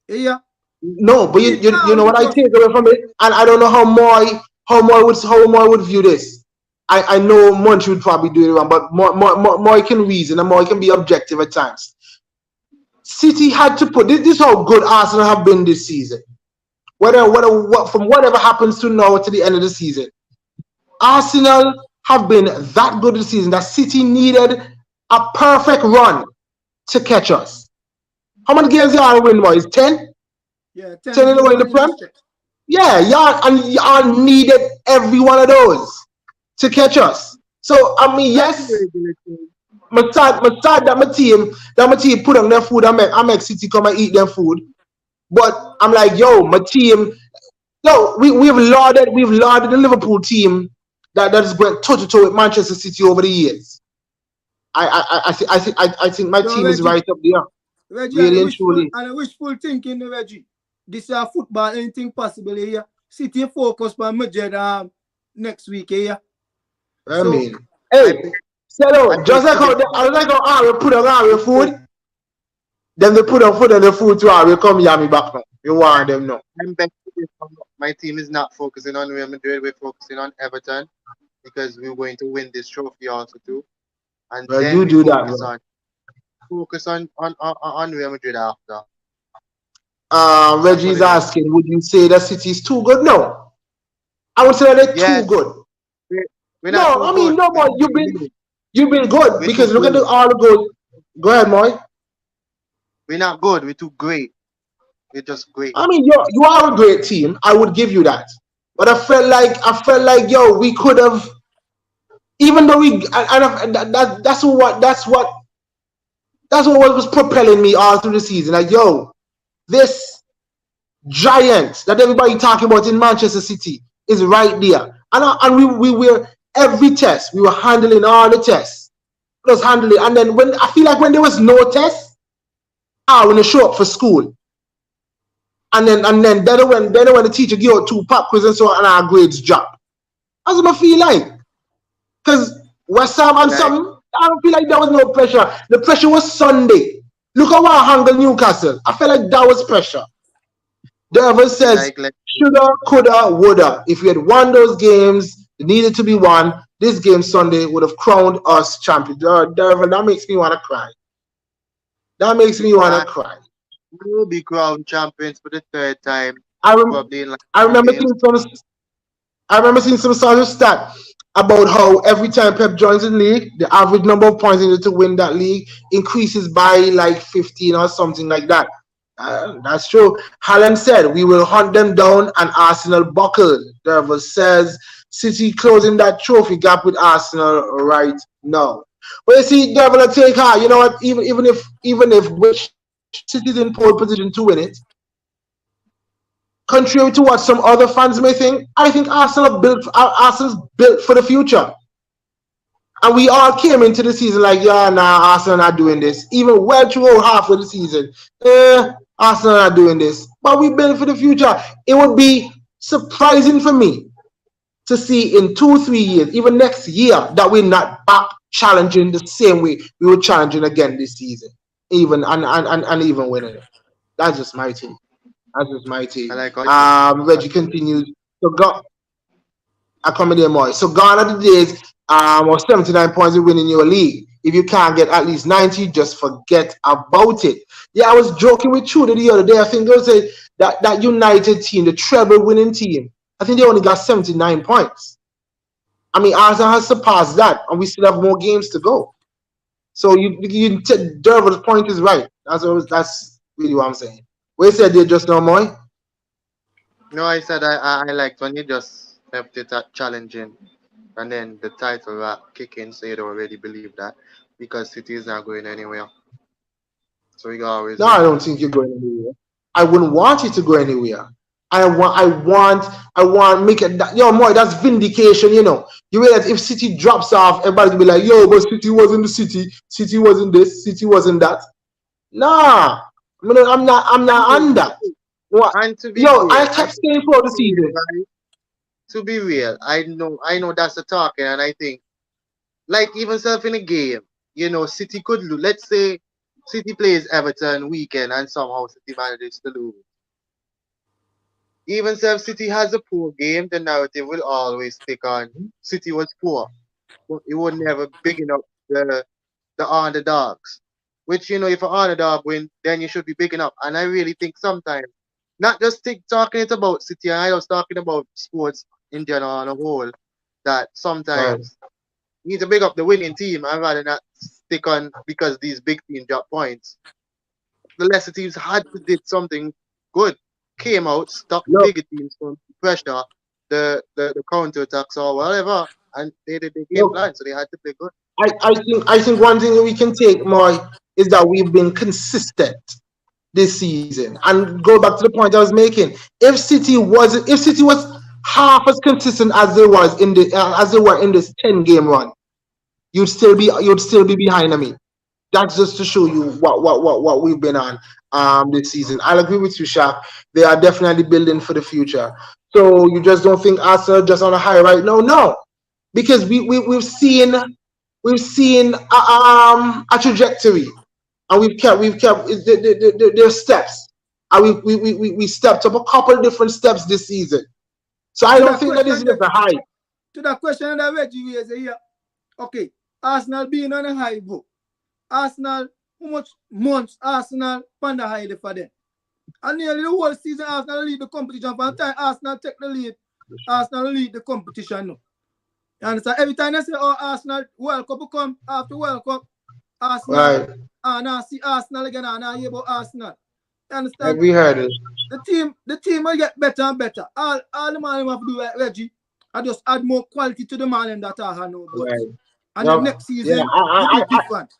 Yeah. No, but you know what I take away from it, and I don't know how Moy would view this. I know Munch would probably do it wrong, but Moy can reason and Moy can be objective at times. City had to put this is how good Arsenal have been this season. from whatever happens to now to the end of the season, Arsenal have been that good this season that City needed a perfect run to catch us. How many games y'all win, boys? 10? Yeah, 10 in a row in the Prem? Yeah, y'all needed every one of those to catch us. So I mean, yes, my side that my team put on their food. I make City come and eat their food. But I'm like, yo, my team, we've lauded the Liverpool team that has went toe to toe with Manchester City over the years. I think my team is right up there. Reggie, really and truly. And wishful thinking, Reggie. This is football, anything possible here. City focus on Madrid next week here. I mean, hey, Selo, just like how Ari put on Ari food, then they put on food and the food to Ari come Yami back now. You want them now. My team is not focusing on Real Madrid, we're focusing on Everton because we're going to win this trophy also too. And well, then you do that. Focus on Real Madrid after. Reggie's asking, would you say that City is too good? No. I would say that they're too good. No, I mean, no more. You've been good because look at all the goals. Go ahead, Moy. We're not good. We're too great. We're just great. I mean, you are a great team. I would give you that. But I felt like, yo, we could have, even though that's what was propelling me all through the season. Like, yo, this giant that everybody talking about in Manchester City is right there. And we were every test, we were handling all the tests. Just handling, and then when I feel like when there was no test, when you show up for school. And then when the teacher give out 2 pop quiz and so on, and our grades drop. That's what I feel like. Because West Ham and some, I don't feel like there was no pressure. The pressure was Sunday. Look at what handled Newcastle. I felt like that was pressure. Derville says, shoulda, coulda, woulda. If we had won those games, they needed to be won. This game Sunday would have crowned us champions. Derville, that makes me want to cry. That makes me want to cry. We will be crowned champions for the 3rd time. I remember seeing some sort of stat about how every time Pep joins the league, the average number of points needed to win that league increases by like 15 or something like that. That's true. Haaland said, we will hunt them down, and Arsenal buckled. Derville says, City closing that trophy gap with Arsenal right now. But you see, Derville take her. You know what? Even if which City's in pole position to win it, contrary to what some other fans may think, I think Arsenal's built for the future. And we all came into the season like, Arsenal not doing this. Even well through half of the season, Arsenal not doing this. But we built for the future. It would be surprising for me to see in 2-3 years, even next year, that we're not back challenging the same way we were challenging again this season. Even even winning it. That's just my team. Reggie continues. So I come in there more. So gone are the days or 79 points to win in your league. If you can't get at least 90, just forget about it. Yeah, I was joking with Trudy the other day. I think they would say that United team, the treble winning team, I think they only got 79 points. I mean, Arsenal has surpassed that, and we still have more games to go. So Derville's point is right. That's really what I'm saying. What you said there just now, Moy? No, I said I liked when you just left it at challenging, and then the title kicking, so you don't really believe that because City is not going anywhere. So you always. No, I don't think you're going anywhere. I wouldn't want you to go anywhere. I want make it that, yo, Moy, that's vindication, you know. You realize if City drops off, everybody will be like, yo, but City wasn't the City wasn't this, City wasn't that. Nah, I'm not on that. What? And to be yo, real, I kept saying for the season. To be real, I know that's the talking, and I think, like even self in a game, you know, City could lose. Let's say City plays Everton weekend and somehow City manages to lose. Even if City has a poor game, the narrative will always stick on City was poor. It would never big enough the underdogs. Which, you know, if an underdog win, then you should be big enough. And I really think sometimes not just talking it about City. I was talking about sports in general on a whole. That sometimes you need to pick up the winning team. I'd rather not stick on because these big teams drop points. The lesser teams had to did something good, came out, stopped the No, bigger teams from pressure, the counter attacks or whatever, and they did the game no. plan, so they had to play good. I think one thing that we can take more is that we've been consistent this season. And go back to the point I was making. If City was half as consistent as they were in this 10-game run, you'd still be behind me. That's just to show you what we've been on this season. I'll agree with you, Shaq. They are definitely building for the future. So you just don't think Arsenal are just on a high right now? No, because we've seen a trajectory, and we've kept their steps, and we stepped up a couple of different steps this season. So I To don't that think that this is question, just a hype. to that question that Reggie raised here. Okay, Arsenal being on a high, bro. Arsenal, how much months Arsenal on the high for them? And nearly the whole season, Arsenal lead the competition. From the time Arsenal take the lead, Arsenal lead the competition now. You understand? Every time I say, oh, Arsenal, World Cup will come after World Cup, Arsenal, Right? and I see Arsenal again, and I hear about Arsenal. You Like understand? we heard it. The team will get better and better. All the man have to do like Reggie, I just add more quality to the man that I have now, bro. Right. And the Yep. next Yeah. season will be different.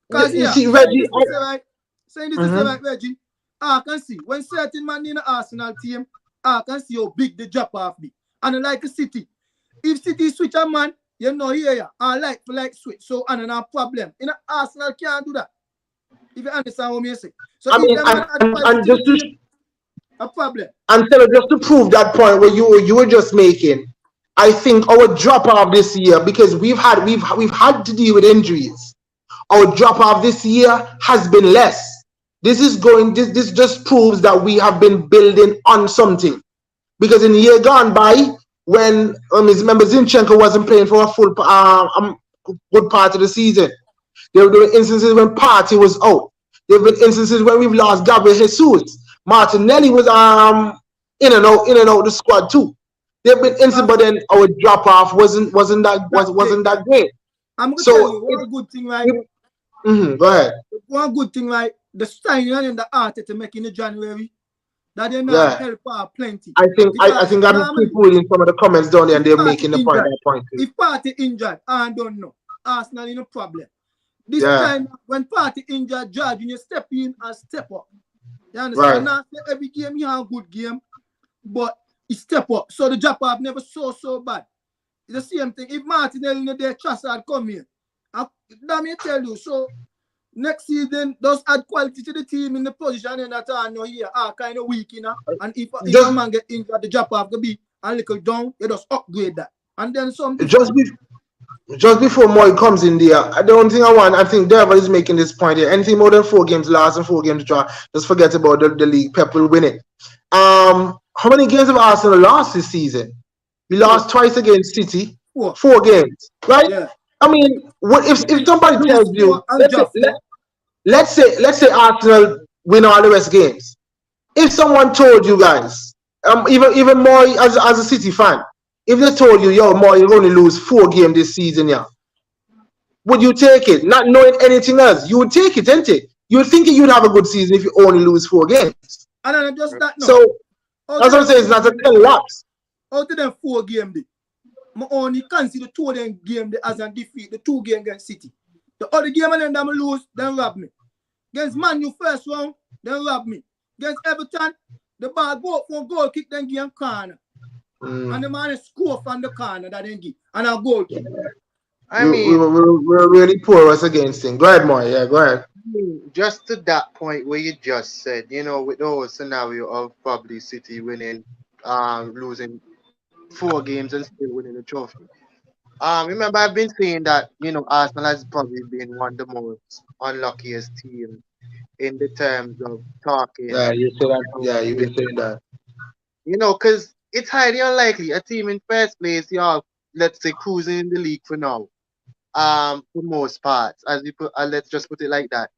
Because You yeah, see, saying Reggie. this is right. Saying this is Mhm. right, Reggie. I can see when certain man in the Arsenal team, I can see how big the drop off be. And like a City. If City switch a man, you know here, I like switch. So and no problem. In Arsenal can't do that. If you understand what I say. So I if mean, the man add and quality to just the to team, a problem. and Taylor, just to prove that point where you were just making, I think our drop off this year, because we've had to deal with injuries. Our drop off this year has been less. This just proves that we have been building on something. Because in the year gone by, when remember Zinchenko wasn't playing for a full good part of the season, there were instances when Partey was out. There have been instances when we've lost Gabriel Jesus. Martinelli was in and out the squad too. There have been instances, but then our drop off wasn't that great. I'm gonna So tell you one good thing, right? Go ahead. One good thing, right? The signing and the art to make in January, that they not Yeah. help our plenty. I think I'm normally, putting some of the comments down there, and they're making the point. If Partey injured, I don't know. Arsenal in a problem. This Yeah. time when Partey injured, George, you step in and step up. You understand? Right. Not every game you have a good game, but he step up. So the drop off never so bad. It's the same thing. If Martinelli in there, Trossard come here. Let me tell you. So next season, does add quality to the team in the position and that I know here are kind of weak, you know. And if a man get injured, the drop off could be a little down, you just upgrade that. And then something. Just before Moy comes in there, the only thing I think Derval is making this point here. Anything more than 4 games lost and 4 games draw, just forget about the league. Pep will win it. How many games have Arsenal lost this season? We lost twice against City. 4 games, right? Yeah. I mean, what if somebody tells you, let's say Arsenal win all the rest games. If someone told you guys, even more as a City fan, if they told you, yo, more you're going to lose 4 games this season, yeah, would you take it? Not knowing anything else, you would take it, ain't it? You would think you'd have a good season if you only lose 4 games. And then just that. No. So that's what I'm saying. It's not a 10 laps. Out of them 4 games, I only consider 2 of them games as a defeat. The 2 games against City. The other game and them lose, then rob me. Against Man U first round, then rob me. Against Everton, the ball go for goal kick, then give corner. And the man score from the corner that then give. And a goal kick. I mean, we're really poor us against him. Go ahead, Moy. Yeah, go ahead. Just to that point where you just said, with the whole scenario of probably City winning, losing 4 games and still winning the trophy. Remember, I've been saying that, Arsenal has probably been one of the most unluckiest teams in the terms of talking. Yeah, you say that. Yeah, you've been saying that. Because it's highly unlikely a team in first place, let's say, cruising in the league for now. For most parts, as we put, let's just put it like that.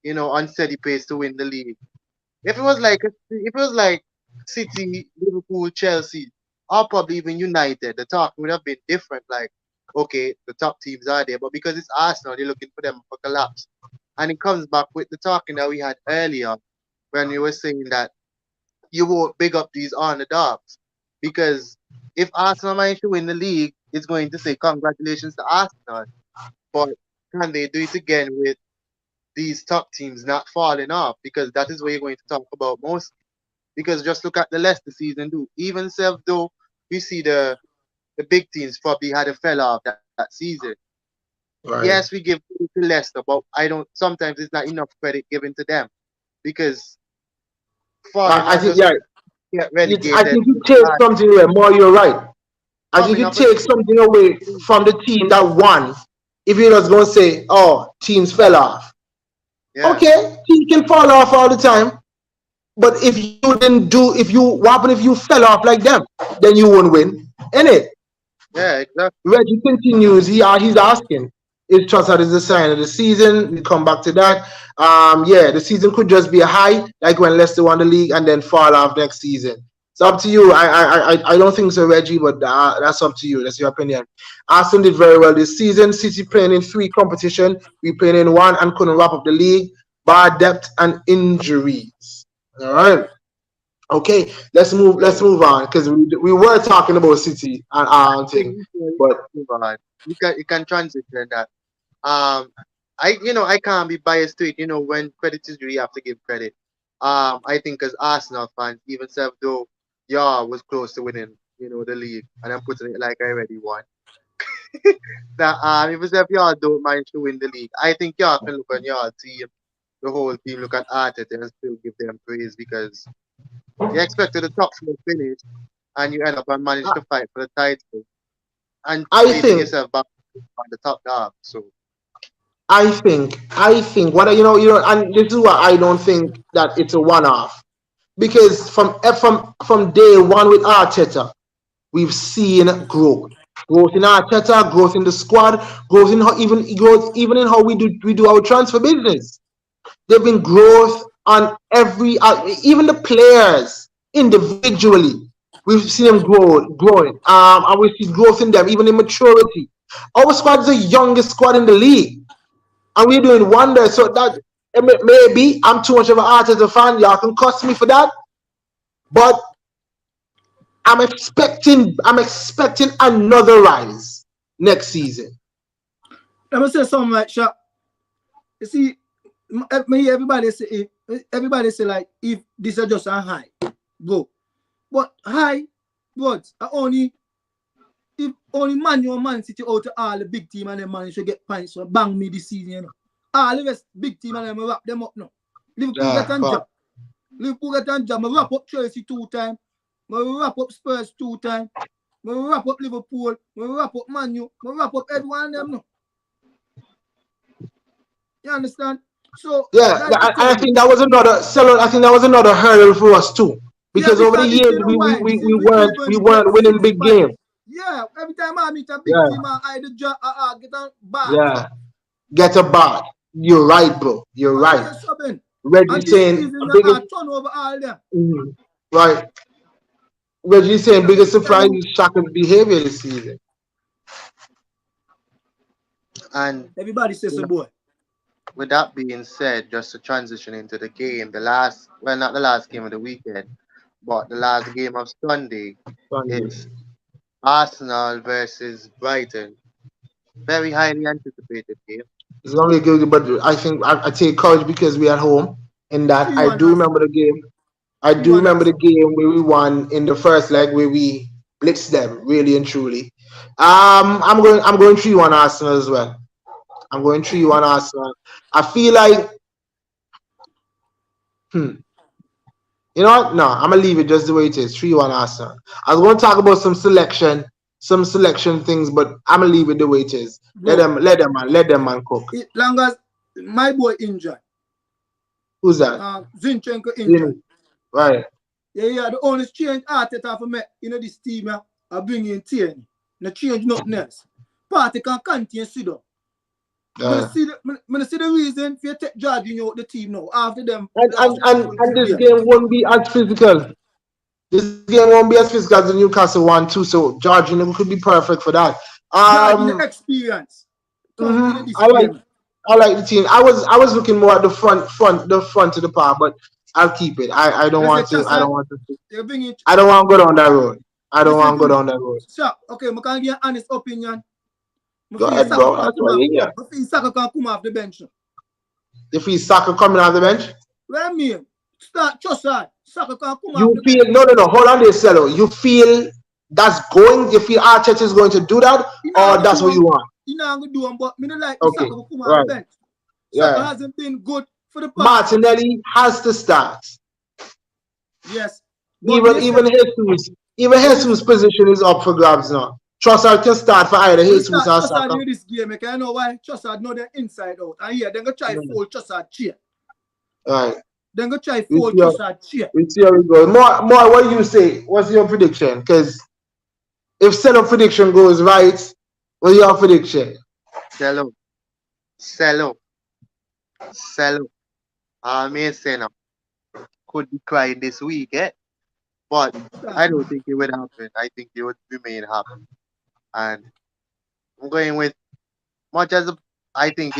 On steady pace to win the league. If it was like City, Liverpool, Chelsea, or probably even United, the talk would have been different. Like, okay, the top teams are there, but because it's Arsenal, they're looking for them for collapse. And it comes back with the talking that we had earlier when you were saying that you won't big up these underdogs. Because if Arsenal manage to win the league, it's going to say congratulations to Arsenal. But can they do it again with these top teams not falling off? Because that is what you're going to talk about most. Because just look at the Leicester season, do even self though we see the big teams probably had a fell off that season. Yes, Right. we give credit to Leicester, but I don't. Sometimes it's not enough credit given to them because falling I off think, just yeah, get I relegated. think you take something away. More, you're right. I think Coming you up a take something away from the team that won. If you just going to say, oh, teams fell off. yeah, Okay, teams can fall off all the time. But if you didn't do, if you, what happened if you fell off like them? Then you won't win. Innit? yeah, exactly. Reggie continues. He's asking, is Trossard is the sign of the season? We come back to that. Yeah, the season could just be a high, like when Leicester won the league, and then fall off next season. It's up to you. I don't think so, Reggie, but that's up to you. That's your opinion. Arsenal did very well this season. City playing in 3 competition. We playing in 1 and couldn't wrap up the league. Bar depth and injuries. All right. Okay, let's move. Let's So move on because we were talking about City and I think thing, but move on. You can transition that. Um, I can't be biased to it. When credit is due, you have to give credit. I think as Arsenal fans, even self though was close to winning, the league, and I'm putting it like I already won. That even if y'all don't manage to win the league, I think y'all can look on your team, the whole team, look at Arteta and still give them praise because you expected the top 4 finish and you end up and manage to fight for the title and I placing think yourself back on the top dog. So I think what and this is why I don't think that it's a one-off because from day one with Arteta, we've seen growth in Arteta, growth in the squad, growth in how even in how we do our transfer business. There've been growth on every even the players individually. We've seen them growing. And we see growth in them, even in maturity. Our squad is the youngest squad in the league, and we're doing wonders. So that maybe I'm too much of an Arteta fan. Y'all can cuss me for that, but I'm expecting another rise next season. Let me say something like Sha. You see, everybody say like if this is just a high, go. But high, but only if only Man City out to all the big team and they manage to get points so bang me this season. All the rest big team and them wrap them up now. Liverpool get on job. I wrap up Chelsea 2 times. I wrap up Spurs 2 times. I wrap up Liverpool. I wrap up Man U. I wrap up everyone of them now. You understand? So Yeah, I think that was another sell. I think that was another hurdle for us too, because over the because years we weren't winning big games. Yeah, every time I meet a big Yeah, team, I get a bar. yeah. Get a bar. You're right, bro. You're right. Reggie And this saying season, biggest turn over all them. right. Reggie saying biggest surprise is Shaka's behavior this season. and Everybody says so, boy. with that being said, just to transition into the game, not the last game of the weekend, but the last game of Sunday Sunday. is Arsenal versus Brighton. Very highly anticipated game. It's gonna be good, but I think I take courage because we're at home. In that, I 3-1 do remember the game. I do 3-1 remember the game where we won in the first leg where we blitzed them really and truly. I'm going 3-1 Arsenal as well. I'm going 3-1 Arsenal. I feel like you know what? No, I'm gonna leave it just the way it is. 3-1 Arsenal. I was gonna talk about some selection things, but I'm gonna leave it the way it is. Bro, Let them man cook. Long as my boy injured. Who's that? Zinchenko injured. Right. Yeah, the only change Arteta for me, this team, I bring in Tierney. No change nothing else. Party can continue sit down. I see the reason for you take Jorginho out the team now after them. And this game won't be as physical. This game won't be as physical as the Newcastle one too. So Jorginho could be perfect for that. Jorginho experience. I like the team. I was looking more at the front of the park, but I'll keep it. I don't want to. I don't want to go down that road. I don't want to go down that road. Sure. Okay, I can give an honest opinion. Go ahead, bro. That's what you hear. I feel Saka can come off the bench. You feel Saka coming off the bench? What I mean? Start Trossard. Saka can come off the bench. No. Hold on there, Cello. You feel that's going? You feel Arteta is going to do that, or that's what you want? He's not going to do them, but I don't like Saka to come off the bench. Saka hasn't been good for the past. Martinelli has to start. Yes. Even Jesus' position is up for grabs now. Trossard can start for either Jesus or Saka. Trossard this game, I know why. Trossard know the inside out. And here, they're going to try fold Trossard chair. All right. They're going to try fold Trossard chair. We see how it goes. More, what do you say? What's your prediction? Because if setup prediction goes right, what's your prediction? Cello. I may say now, could be crying this week, but I don't think it would happen. I think it would remain happy. And I'm going with much as I think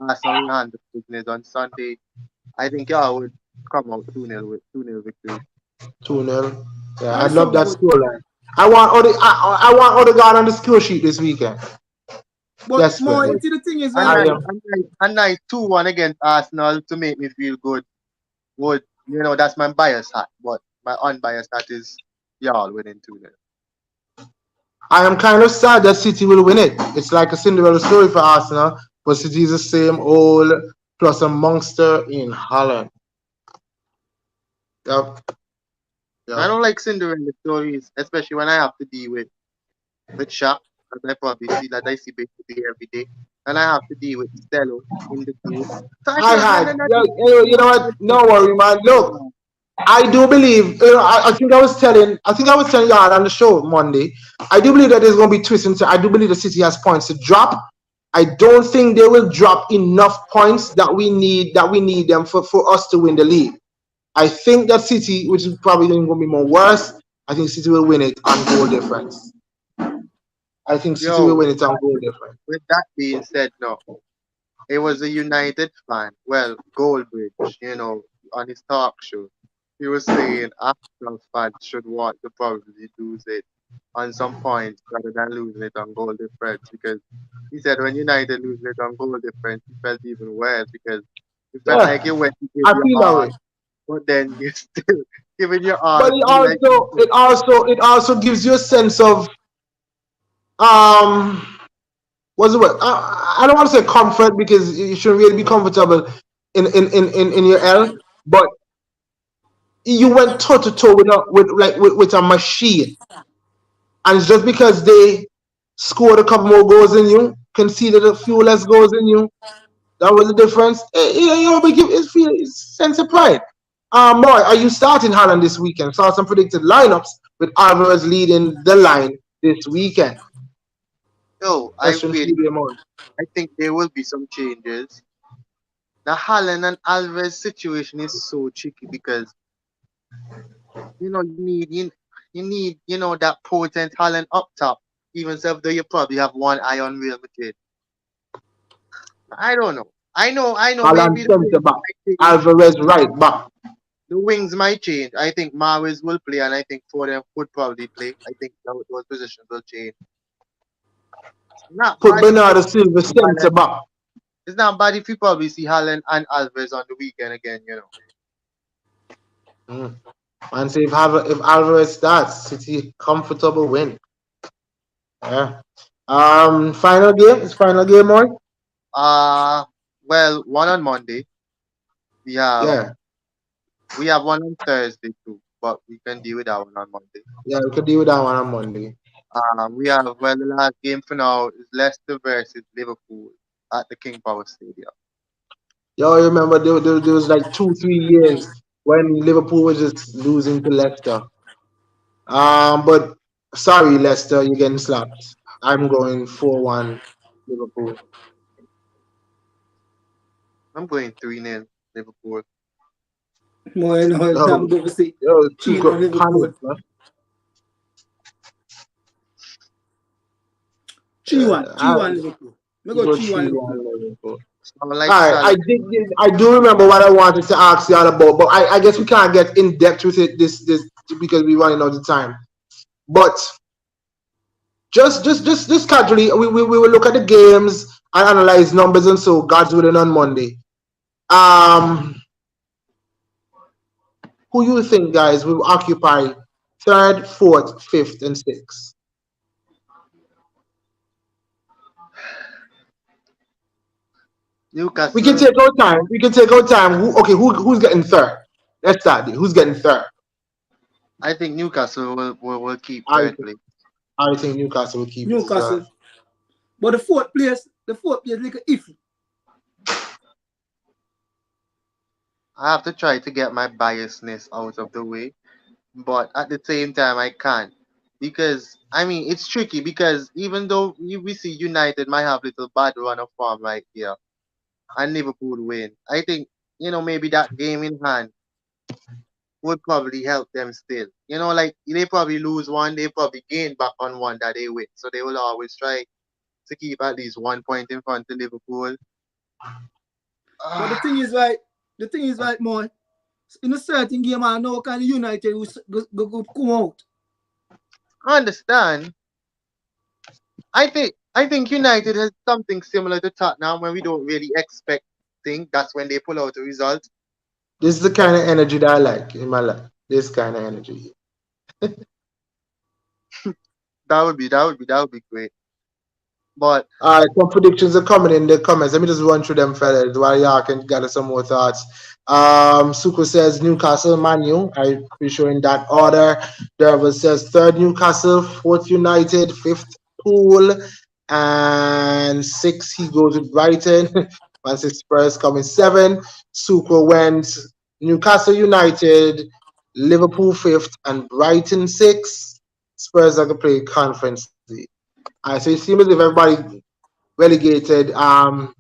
Arsenal will handle business on Sunday. I think y'all would come out 2-0 with 2-0 victory. 2-0. Yeah, I love that scoreline. I want Odegaard on the score sheet this weekend. But more into the thing is a nice 2-1 against Arsenal to make me feel good. Would that's my bias hat, but my unbiased hat is y'all winning 2-0. I am kind of sad that City will win it. It's like a Cinderella story for Arsenal, but City is the same old plus a monster in Holland. Yep. I don't like Cinderella stories, especially when I have to deal with Shaq, as I probably see that I see basically every day, and I have to deal with Stello in the team. So you know what? No worry, man. Look. I do believe, I think I was telling y'all on the show Monday, I do believe that there's going to be twists and I do believe the City has points to drop. I don't think they will drop enough points that we need them for us to win the league. I think that City, which is probably going to be more worse, I think City will win it on goal difference. I think City will win it on goal difference. With that being said, no, it was a United fan, Goldbridge, on his talk show. He was saying Arsenal fans should want to probably lose it on some points rather than losing it on goal difference, because he said when United lose it on goal difference, he felt even worse because it felt like you went to give your heart, but then you're still giving your heart. But it also gives you a sense of what's the word? I don't want to say comfort because you shouldn't really be comfortable in your L, but you went toe to toe with a machine, and it's just because they scored a couple more goals than you, conceded a few less goals than you, that was the difference. It's sense of pride. Moy, are you starting Haaland this weekend? Saw some predicted lineups with Alvarez leading the line this weekend. I think there will be some changes. The Haaland and Alvarez situation is so tricky because you need that potent Haaland up top, even though you probably have one eye on Real Madrid. I don't know. I know. Haaland center back, Alvarez right back. The wings might change. I think Mahrez will play, and I think Foden would probably play. I think those positions will change. Put Bernardo Silva center back. It's not bad if you probably see Haaland and Alvarez on the weekend again, And say if Alvarez starts, City comfortable win. Yeah. Final game? Is final game on? Well, one on Monday. We have one on Thursday too, but we can deal with that one on Monday. Yeah, we can deal with that one on Monday. We have the last game for now is Leicester versus Liverpool at the King Power Stadium. Yo, remember there was like 2-3 years when Liverpool was just losing to Leicester. But sorry, Leicester, you're getting slapped. I'm going 4-1 Liverpool. I'm going 3-0 Liverpool. More, you know, I'm going to say Yo, 3 Tuchel Liverpool. panic, man. 3-1. I 3-1 Liverpool. We go go 3-1 3-1 Liverpool. Liverpool. Sound like All right, Salah. I do remember what I wanted to ask y'all about, but I guess we can't get in depth with it this because we're running out of time. But just casually, we will look at the games and analyze numbers and so God's willing on Monday. Who you think, guys, will occupy 3rd, 4th, 5th, and 6th? Newcastle. We can take our time. Who's getting 3rd? Let's start there. Who's getting 3rd? I think Newcastle will keep I 3rd place. think Newcastle will keep Newcastle. it. But the fourth place like iffy. I have to try to get my biasness out of the way, but at the same time I can't because I mean it's tricky because even though we see United might have little bad run of form right here and Liverpool win, I think maybe that game in hand would probably help them still. Like they probably lose one, they probably gain back on one that they win, so they will always try to keep at least 1 point in front of Liverpool. But the thing is like more in a certain game I know kind of United will come out. I understand. I think United has something similar to Tottenham when we don't really expect things. That's when they pull out a result. This is the kind of energy that I like in my life. This kind of energy. That would be great. But all right, some predictions are coming in the comments. Let me just run through them, fellas, while y'all can gather some more thoughts. Suko says Newcastle, Man U. I'm pretty sure in that order. Derval says 3rd Newcastle, 4th United, 5th Pool, and 6th he goes with Brighton. Man City Spurs coming 7. Suko went Newcastle United, Liverpool 5th, and Brighton 6th. Spurs are going to play Conference League. So it seems as if everybody relegated what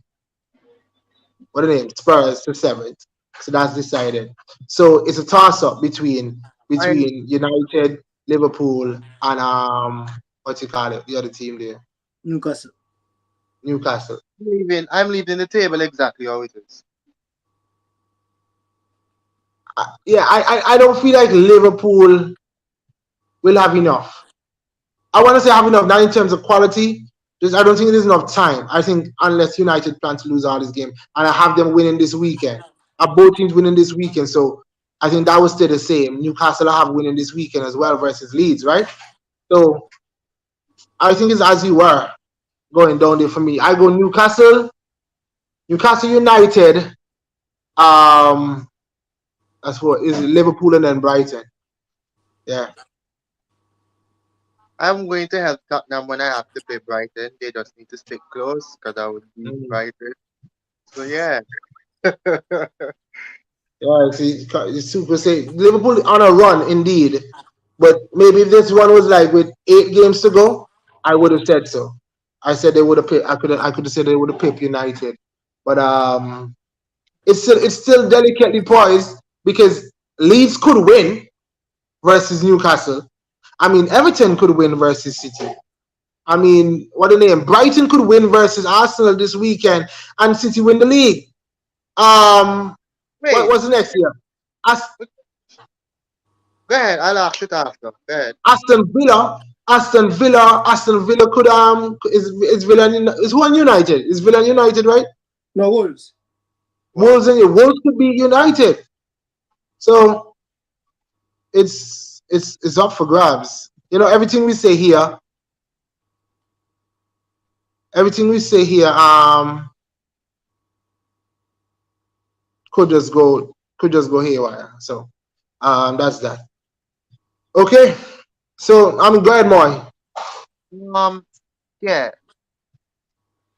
are the name? Spurs to 7th. So that's decided. So it's a toss-up between United, Liverpool, and what you call it, the other team there. Newcastle. I'm leaving the table exactly how it is. I don't feel like Liverpool will have enough. I want to say have enough, not in terms of quality. Just I don't think there's enough time. I think unless United plan to lose all this game, and I have them winning this weekend. Both teams winning this weekend, so I think that will stay the same. Newcastle have winning this weekend as well versus Leeds, right? So I think it's as you were going down there for me. I go Newcastle United. That's what is Liverpool and then Brighton. Yeah. I'm going to help Tottenham when I have to play Brighton. They just need to stick close because I would beat Brighton. So yeah. Yeah, see, Super say Liverpool on a run indeed, but maybe if this one was like with 8 games to go, I would have said so. I said they would have picked. I could have said they would have picked United, but it's still delicately poised because Leeds could win versus Newcastle. I mean, Everton could win versus City. I mean, what the name? Brighton could win versus Arsenal this weekend, and City win the league. What was the next year? Go ahead. I'll ask it after. Go ahead. Aston Villa could is Villa is who on United? Is Villa United, right? No, Wolves. Wolves could be United. So it's up for grabs. Everything we say here could just go haywire. So that's that. Okay. So go ahead, Moy. Yeah.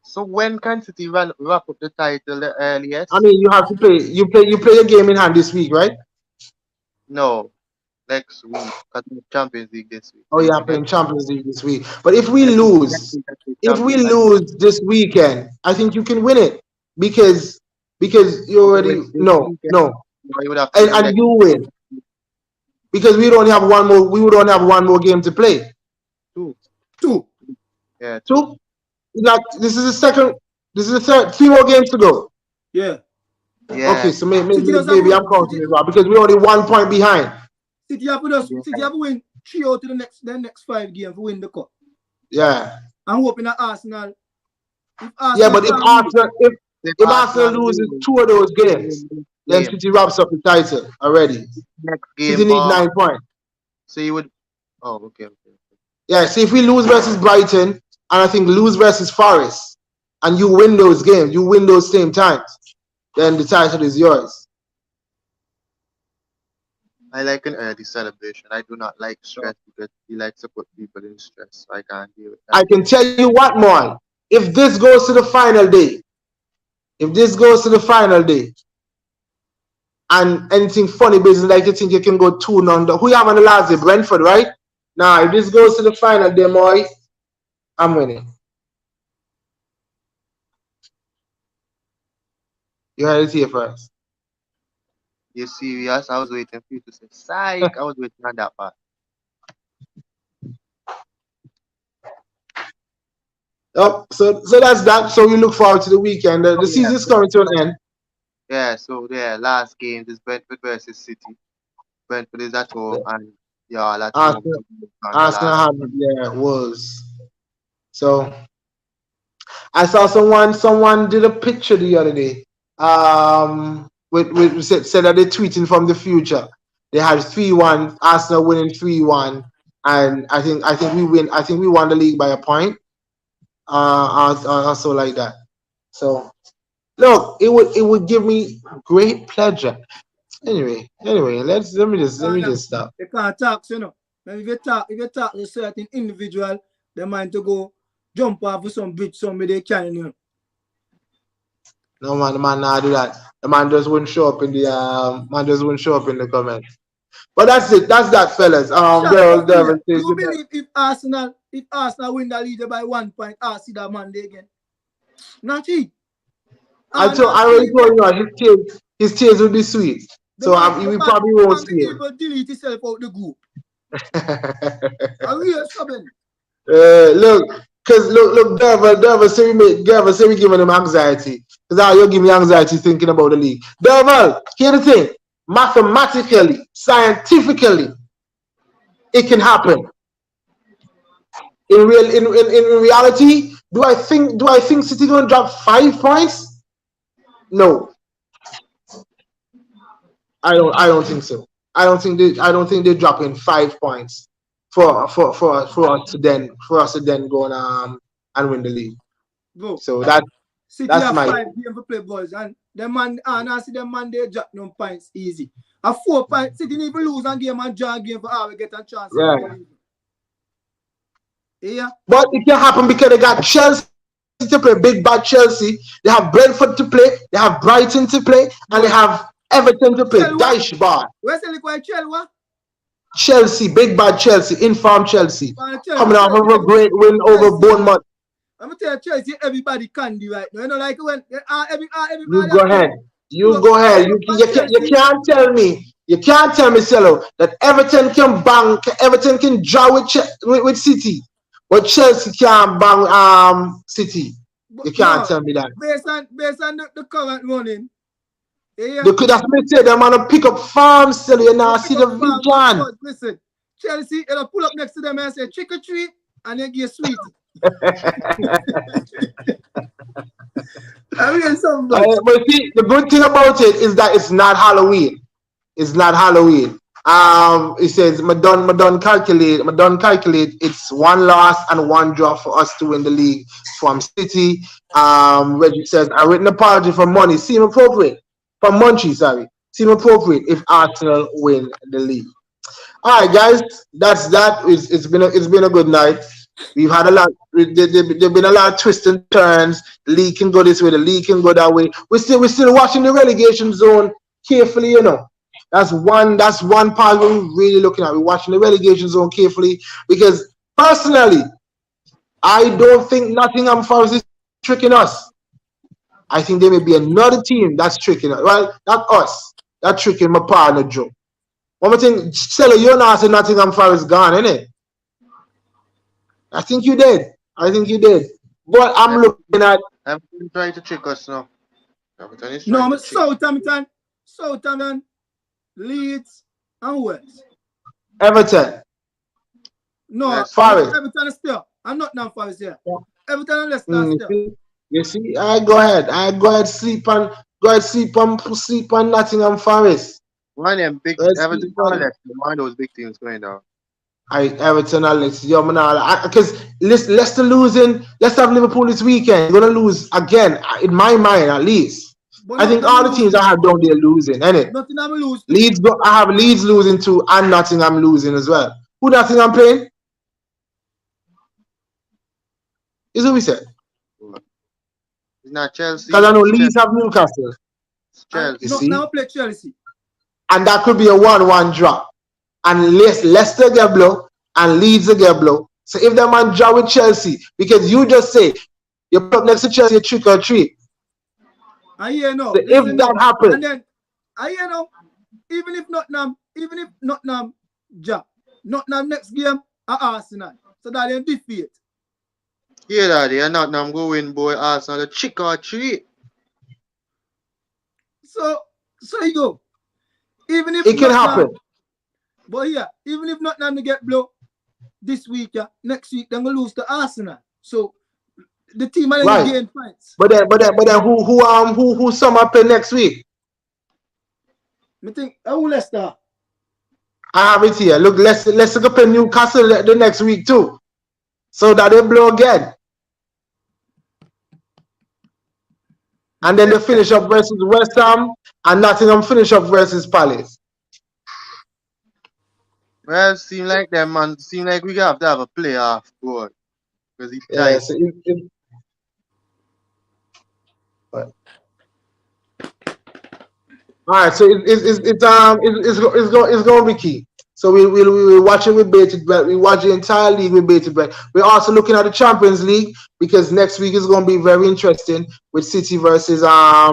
So when can City wrap up the title the earliest? I mean, you have to play. You play your game in hand this week, right? No, next week. Because Champions League this week. Oh yeah, playing Champions League this week. But if we lose this weekend, I think you can win it because because you already no. You would have to And you win. Because we would only have one more game to play. Two. Yeah. Two? Like this is the third, 3 more games to go. Yeah. Okay, so maybe City I'm counting it wrong because we're only 1 point behind. City have to win 3 out of the next 5 games to win the cup. Yeah. I'm hoping that Arsenal. But if Arsenal loses 2 of those games, then City wraps up the title already. Next game, City need 9 points. So you would. Oh, okay. Yeah. See, if we lose versus Brighton, and I think lose versus Forest, and you win those games, you win those same times, then the title is yours. I like an early celebration. I do not like stress because he likes to put people in stress. So I can't deal with that. I can tell you what, more. If this goes to the final day, and anything funny business like you think you can go 2-0, who you have on the last day? Brentford, right? Now, if this goes to the final day, boy, I'm winning. You heard it here first. You're serious? I was waiting for you to say psych. I was waiting on that part. Oh, so that's that. So we look forward to the weekend. The season's coming to an end. Yeah, so last game is Brentford versus City. Brentford is at home and y'all at home. Arsenal had Wolves. So I saw someone did a picture the other day. With said that they're tweeting from the future. They had 3-1, Arsenal winning 3-1, and I think we win. I think we won the league by a point. Also like that. So look, it would give me great pleasure. Anyway, let me just stop. You can't talk, you know. If you talk to a certain individual, they mind to go jump off of some bridge, somebody they can, you know. No man, the man not do that. The man just wouldn't show up in the comments. But that's it. That's that, fellas. You believe if Arsenal win the league by 1 point, I'll see that Monday again. Not he. I already told you his tears will be sweet. So we probably won't see it. He delete himself out the group. Are we stubborn? Look, Derval, say we giving him anxiety. Because now you're giving me anxiety thinking about the league. Derval, here's the thing. Mathematically, scientifically, it can happen. In reality, do I think City gonna drop 5 points? No. I don't think so. I don't think they're dropping 5 points for us to then go and win the league. Go. So that's have my 5 games to play balls and the man I see them man they drop no points easy. A 4 points City need to lose and game and draw game for how we get a chance. Yeah. But it can happen because they got Chelsea to play, big bad Chelsea. They have Brentford to play, they have Brighton to play, and they have Everton to play. Daesh bar. Where's the liquid Chelsea? Chelsea, big bad Chelsea, informed Chelsea. Coming off of a great win over Bournemouth. I'm gonna tell Chelsea everybody can do right now. You know, like when everybody. You go ahead. You can't tell me. You can't tell me, Cello, that Everton can draw with City, but Chelsea can't bang City. You can't tell me that. Based on the current running. Yeah. That's what I say. They're gonna pick up farms, Cello. You now see the vision. Listen, Chelsea, they'll pull up next to them and say trick or treat, and then get sweet. But see, the good thing about it is that it's not Halloween. It's not Halloween. It says Madon calculate. It's 1 loss and 1 draw for us to win the league from City. Reggie says a written apology for money seem appropriate. For Munchie, sorry, seem appropriate if Arsenal win the league. All right, guys, that's that. It's been a good night. We've had a lot. There've been a lot of twists and turns. The league can go this way. The league can go that way. We're still watching the relegation zone carefully. You know, that's one part we're really looking at. We're watching the relegation zone carefully because personally, I don't think Nottingham Forest is tricking us. I think there may be another team that's tricking us. Well, not us. That's tricking my partner, Joe. One more thing, Stella, you're not saying Nottingham Forest gone, innit? I think you did. But I'm looking at... Everton trying to trick us now. Everton is No, trying but to trick Southampton, Leeds, and Wales. Everton. No, Yes. Forest. Everton is still. I'm not now Forest here. Yeah. Everton and Leicester are still. You see, I go ahead, sleep on Nottingham Forest. one of them big Let's Everton see. one of those big teams going down. Everton and Leicester, because Leicester losing. Leicester have Liverpool this weekend. They're gonna lose again, in my mind at least. But I think all the teams I have down there losing, innit? Nottingham lose. I have Leeds losing too, and Nottingham losing as well. Who Nottingham playing? Is who we said? It's not Chelsea. Because I know Leeds have Newcastle, It's Chelsea. You see? Now play Chelsea. and that could be a 1-1 draw. Unless Leicester get blow and Leeds get blow. So if that man draw with Chelsea, because you just say you put up next to Chelsea, trick or treat. I hear no. So if that happens, And then I hear no. Even if Nottingham next game are Arsenal. So that they defeat. Yeah, daddy, and Nottingham go win, boy. Arsenal, the trick or treat. So you go. Even if it can happen. But yeah, even if Nottingham get blow this week, next week they're gonna lose to Arsenal. So the team are Right. gain points. But then who sum up in next week? I think who Leicester? I have it here. Look, let's go play Newcastle the next week too. So that they blow again. And then they finish up versus West Ham, and Nottingham finish up versus Palace. Well, seem like them, man. Seem like we have to have a playoff, boy. Because he Yeah, tight. so all right, so it's going to be key. So we watch it with bated breath. We watch the entire league with bated breath. We're also looking at the Champions League because next week is going to be very interesting with City versus Real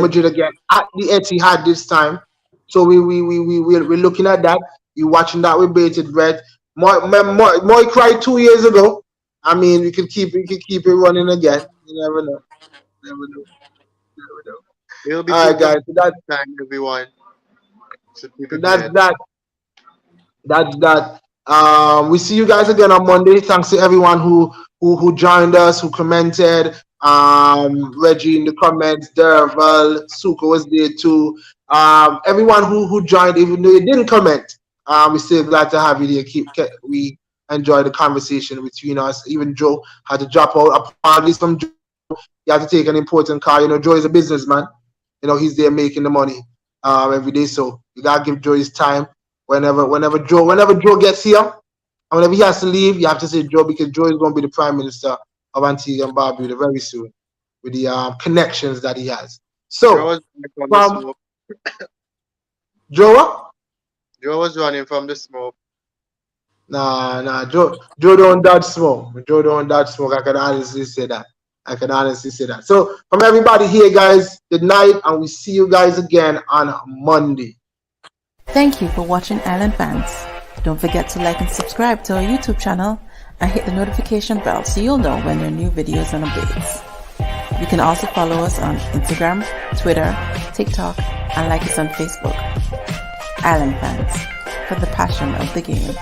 Madrid again at the Etihad this time. So we're looking at that. You're watching that with bated breath. Moy cried 2 years ago. I mean, we can keep it running again. You never know. It'll be All right, guys. So that's time, everyone. So keep it that's good. that. We see you guys again on Monday. Thanks to everyone who joined us, who commented. Reggie in the comments, Derval, Suko was there too. Everyone who joined, even though you didn't comment, we're still glad to have you there. We enjoy the conversation between us. Even Joe had to drop out. Apologies from Joe. He had to take an important call. You know, Joe is a businessman. You know, he's there making the money every day. So you gotta give Joe his time. Whenever Joe gets here, and whenever he has to leave, you have to say Joe, because Joe is going to be the Prime Minister of Antigua and Barbuda very soon with the connections that he has. So, Joe was running from the smoke. Nah, Joe don't dodge smoke. Joe don't dodge smoke. I can honestly say that. So, from everybody here, guys, good night, and we see you guys again on Monday. Thank you for watching Island Fans. Don't forget to like and subscribe to our YouTube channel and hit the notification bell so you'll know when there are new videos and updates. You can also follow us on Instagram, Twitter, TikTok, and like us on Facebook. Island Fans, for the passion of the game.